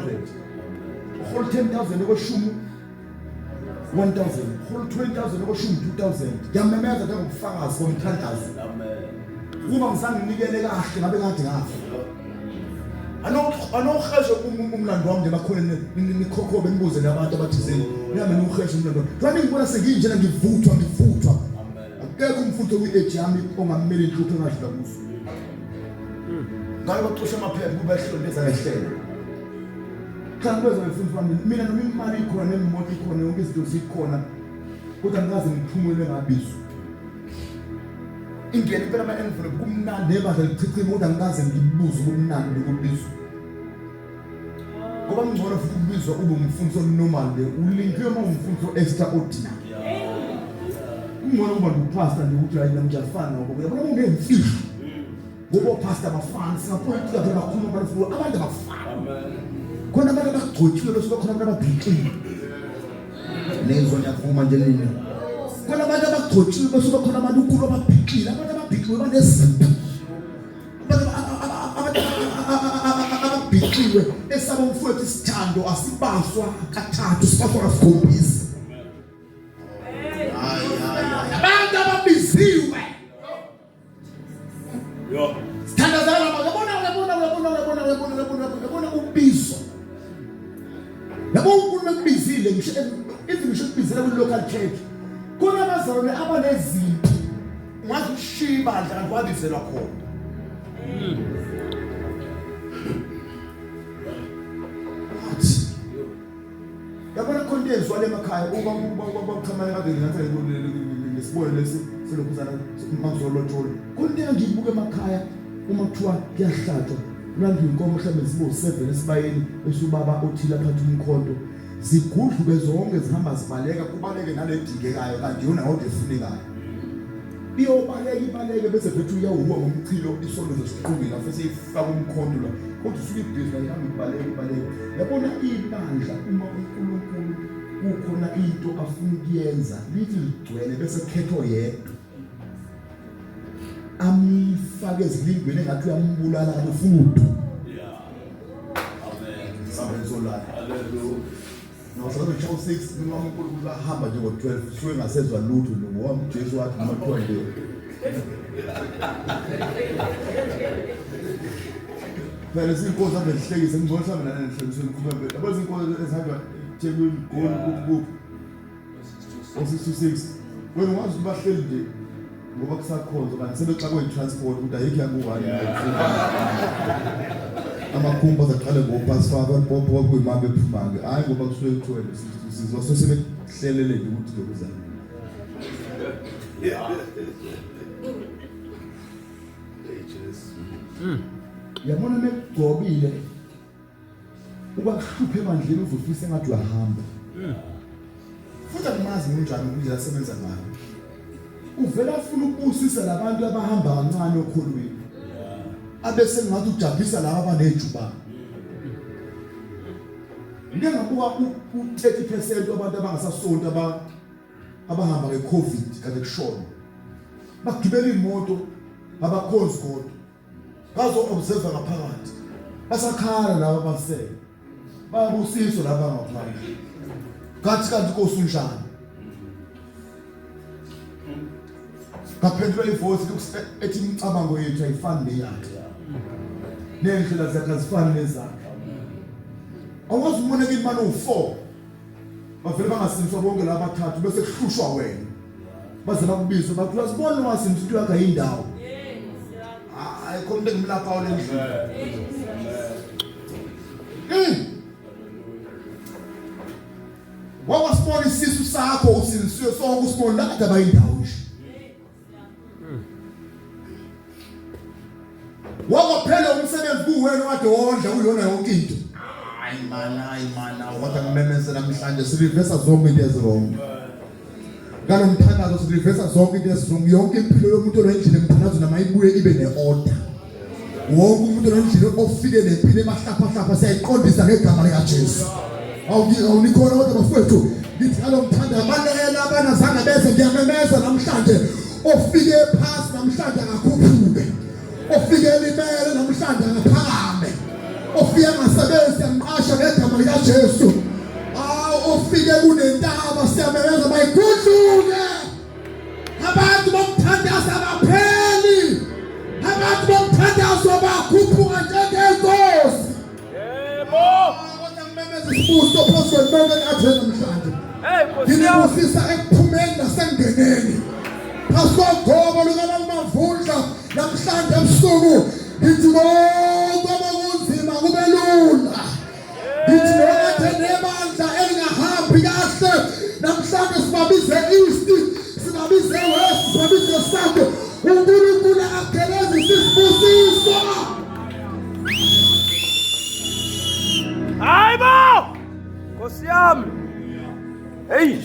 uhola 10,000 okweshumi 1,000 uhola 20,000 okweshumi 2,000. Ngiyamemeza ngokufakazi komthandazo kuba ngisanginikele kahle ngabe kade ngafa anoheshe umlando wami ngebakhona nikhokhobe nibuze nabantu abathizeni nami noheshe umlando wami ngibona senginjena ngivuthwa akekho umfutho kwi-age yami ongamele inhlupho engadlula kuso ngabe baxosha amaphepha kuba ehlelo bezalehlelo kanti beza befundisa wami mina noma imali ikhona nemoto ikhona yonke izinto zikhona kodwa ngikaze ngiphumule ngabizo ingene phela ama-envelope kumnandi nebandla lichichima kodwa ngikaze ngibuze ubumnandi bokubizo ngoba ngcono futhi ukubizwa ube umfundisi normal le ulinkiwe uma umfundisi extraordinary ngcono kuba ngupastor ukuthi hayi namjafana ngoba yabona ungemfihlo ngoba pastor abafana singapolitika phela kakhulu abantu abafana khona abantu abagcotshiwe bese khona abantu ababhiqiwe lezo nyavuma nje nini khona abantu abagcotshiwe bese khona abantu unkulu ababhiqile abantu ababhiqiwe banezipho ababhiqiwe esaba umfowethu isithando asibaswa kathathu sibaswa kasikhombisa abantu ababiziwe sithandazana yabona ubizo yabo unkulunkulu ekubizile ngisho izinto ukubizela kwi local church kuna abazalwane abanezimpi ngathi ushiba bandla kanti wabizelwa khona yabona khona ezwale emakhaya uba uchamana kade ngathi ngesibone lesi selokhuzana mazolothola konke ngibuke emakhaya uma kuthiwa kuyahlatshwa ulandu inkomo mhlawumbe zibo 7 esibayeni bese ubaba othila phatha umkhonto zigudluke zonke zihamba zibaleka kubaleke naledingekayo kanti yona kodwa efunekayo ibaleke bese bethu uyawuwa ngomchilo isondo zesiqhubile afese ifaka umkhonto la kodwa usuke ibhizi ngihamba ibaleke yabona ibandla uma uNkulunkulu kukhona into afuna ukuyenza lithi ligcwele bese khetho yedwa amifake ezilingweni engathi uyambulala ufuna udu amen hallelujah no so the show 6 noma uNkulunkulu ahamba nje ngo12 suke ngasezwa lutho lo wami Jesu wathi noma nje phela izinkosi abehlekise ngibona mhlawumbe nana nhlekisweni kuphela yabo izinkosi ezihamba Thekwini goli kuphi o626 wena wazi bahleli nje ngoba kusakhonza kanti sebexakwe transport ukuthi ayikho yakuwani amakhumba zaqale ngopasifaka bobo kuyimambe ephumake hayi ngoba kusuke kuthwele sizwa sebehlelele nje ukuthi lokuzana yabona nekugcobile uba kuhluphe emandleni uzofisa engathi uyahamba futhi akumazi njani ukuthi asebenza ngayo uvela ufuna ukubusisa labantu abahamba kancane okholweni abese ngathi ujabulisa laba abanejuba njengabuka u30% abantu abangasasonto abahamba ngeCovid kade kushona bagibela imoto abakhonzi kodwa bazo observe ngaphakathi basakhala laba abasele bayabusiswa laba ngaphandle kanti Nkosi unjani kaphendula ivoice ethi imicabango yethu ayifani neyakhe nendlela zakhe azifani nezakhe awazi umuntu ekimani u4 bavele bangasinzwa bonke laba bathathu bese kuhlushwa wena baze bakubize bathi uyasibona wasinzwa into yakhe yindawo ayikho umuntu engimlapha olendlela wawasibona isisu sakho usinzwe sonke usibona kade abayindawo nje wakuphela umsebenzi kuwena kade wondla uyona yonke into hayi mana wathi ngimemezela namhlanje sirivesa zonke into ezirong kana umthandazo sirivesa zonke into ezirong yonke impilo yomuntu olendlini umthandazo namayibuye ibe neorder wonke umuntu olendlini ofike nempilo emahlapha siyayiqondisa ngegama lika Jesu awunikhona kodwa bafowethu ngithi alomthanda abalekela abana zange beze ngiyamemeza namhlanje ofike phansi namhlanje akakhuphuke ofike elimele namhlanje akaphakame ofike ngasebenzi amqasha ngegama lika Jesu ofike kunentaba siyamemeza bayigudluke abantu bomthandaza abapheli abantu bomthandaza bakhuphuka njengenkosi yebo isibuso phoswe bonke athena namhlanje ngiyabusisa ekuphumeni nasengeneni phasogqobo lukamavundla namhlanje ebusuku ngithi konke okunzima kube lula ngithi lokho nebandla elingahambi kahle namhlanje sibabize east sibabize west sibabize south uNkulunkulu ageleza isibusiso Hayibo! Nkosi yami. Hey!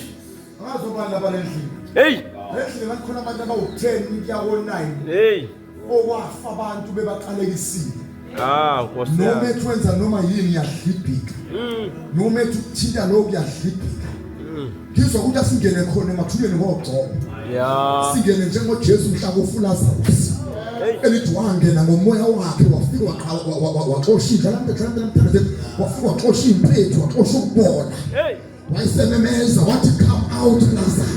Akazoba labalendlini. Hey! Endlini ngakhona abantu abawu10 kuya ko9. Hey! Owafa abantu bebaqalekisile. Nkosi yami. Noma etwenza noma yini yadlibhika. Noma ethinta lokhu yadlibhika. Ngizwa ukuthi asingene khona emathuleni ngogcobo. Yeah. Singene njengoJesu mhla kufulazazi. Elithi wangena ngomoya wakhe wafika waxosha indlela namhlanje wafika waxosha impethu waxosha ukubona wayisememeza wathi come out Lazarus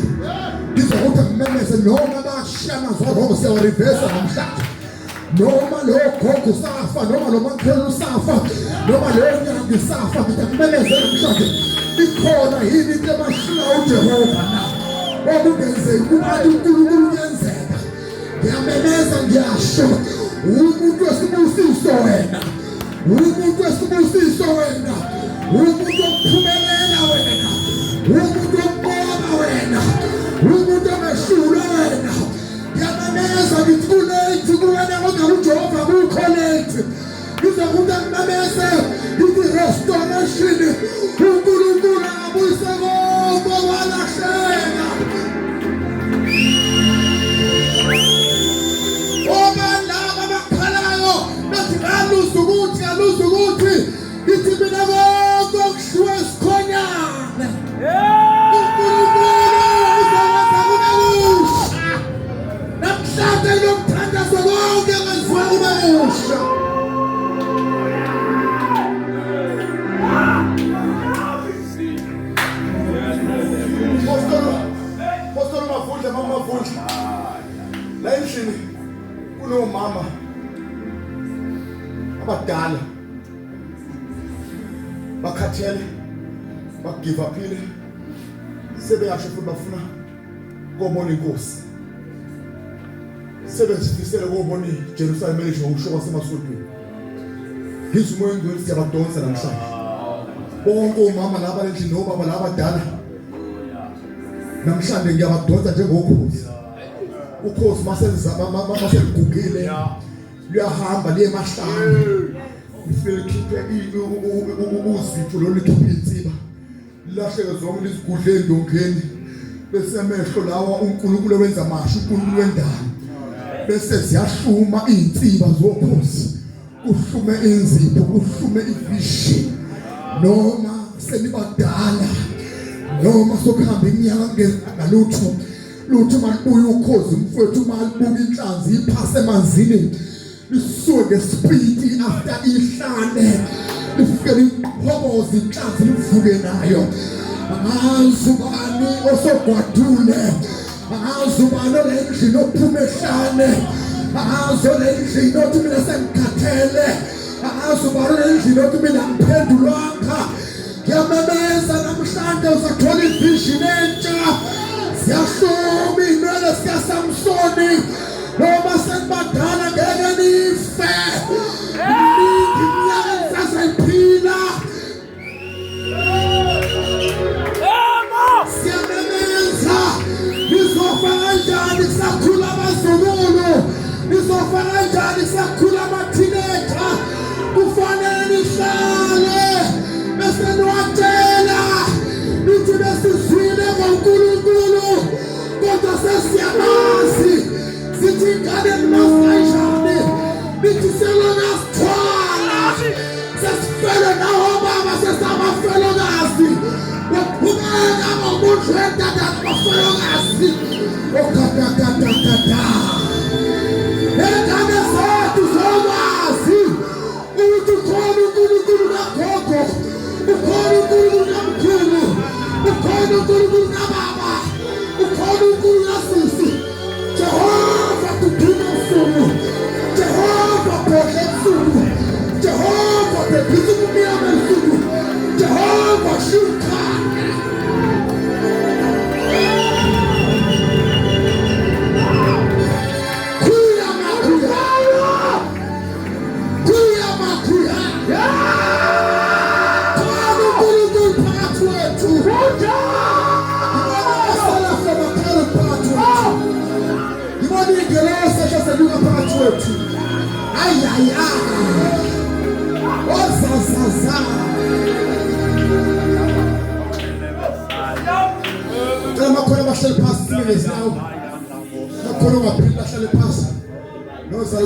ngizokutha ngimemeze noma bashana zonke siyareverse namhlanje noma lo gogo safa noma lo mankhelo usafa noma lo nyanga isafa ngimemeze namhlanje ikhona yini into emashila uJehova na wabukenze ukuthi uNkulunkulu uyenzeka ngiyamemeza ngiyasho umuntu wesibusiso wena umuntu wesibusiso wena umuntu ophumelela wena umuntu oqoba wena umuntu omeshula wena restoration. uNkulunkulu angabuyisa konke okwalahleka. Laba abakhalayo bathi aluze ukuthi ithi mina konke okushiywe isikhonyana. uNkulunkulu uzokwenza kube kusha. Namhlanje ngiyomthandaza konke kwenziwa kube kusha. Pastor Mafundla, Mama Mafundla. La endlini kunomama abadala bakhathele bagive uphile sebeyasho futhi bafuna ukubona inkosi sebezifisele ukubona iJerusalem elisho ukushoka semasontweni. Ngizwe ingcwele siyabadonsa namhlanje bonke omama laba endlini nobaba laba abadala namhlanje ngiyabadonsa njengokhozi. Ukhozi maseligugile luyahamba liye emahlanu lifike likhiphe uzipho lolikhiphe insiba lahleke zonke lizigudle endongeni bese amehlo lawa uNkulunkulu wenza amasha uNkulunkulu wendalo bese ziyashuma insiba zokhozi kuhlume inzipho kuhlume ivision noma selibadala noma sokuhamba iminyaka ngalutho lutho malibuya ukhozi mfowethu malibuka inhlanzi iphase emanzini lisuke speed after ihlane lifike lihoboza inhlanzi livuke nayo. Angazubani osogwadule angazubani olendlini ophuma ehlane angazolendlini othi mina sengikhathele angazubani olendlini othi mina ngiphendulwanga. Ngiyamemeza namhlanje uzathola ivision entsha. Siyashuma inwele sikaSamsoni noma senibadala ngeke nife. Nithi iminyaka sasayiphila. Siyamemeza nizofa kanjani kusakhula abazukulu, nizofa kanjani kusakhula ama-teenager. Kufanele nihlale bese niwatshela nithi besizwile ngoNkulunkulu kodwa sesiyamazi. Sithi ingane nimasayishane nithi selongasithwala sesifele nawo baba sesabafelokazi uqhubeka ngomuntu wendada nabafelokazi okatatatata. Engane zethu zokwazi ukuthi ukhona uNkulunkulu kagogo, ukhona uNkulunkulu kamkhulu, ukhona uNkulunkulu kababa, ukhona uNkulunkulu kasisi. Jehova tuduma usuku, Jehova bhodla usuku, Jehova bhebhisa ubumnyama usuku, Jehova shuka.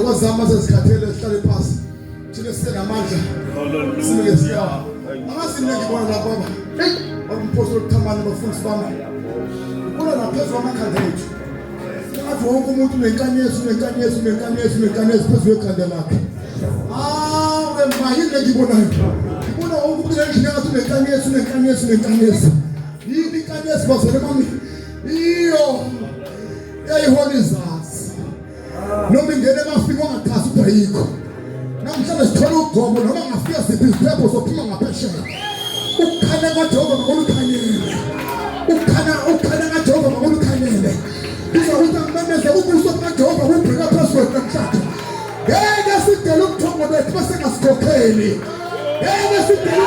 Wazama zezikhathele sihlale phansi thina sisenamandla sinike siyawa angasinike ngibona la baba bamphoso lokuthamana bafundisi bami ubona naphezulu amakhanda ethu ngathi wonke umuntu unenkanyezi phezulu ekhanda lakhe. Wembayile ngibonayo ngibona wonke umuntu endlini ngathi unenkanyezi yini inkanyezi bazele mami iyo yayihola izazi noma ingene bafika ongathasi ukuthi ayikho. Namhlanje sithola ugomo noma ngafika ziphi iziphepho zophuma ngaphesheya. Ukukhanya kaJehova makulukhanyele, ukukhanya kaJehova makulukhanyele. Ngizawuthi ngimemeze ubuso bukaJehova bubheka phezulu namhlanje. Ngeke sidele ubuthongo bethu bese ngasikhokheli, ngeke sidele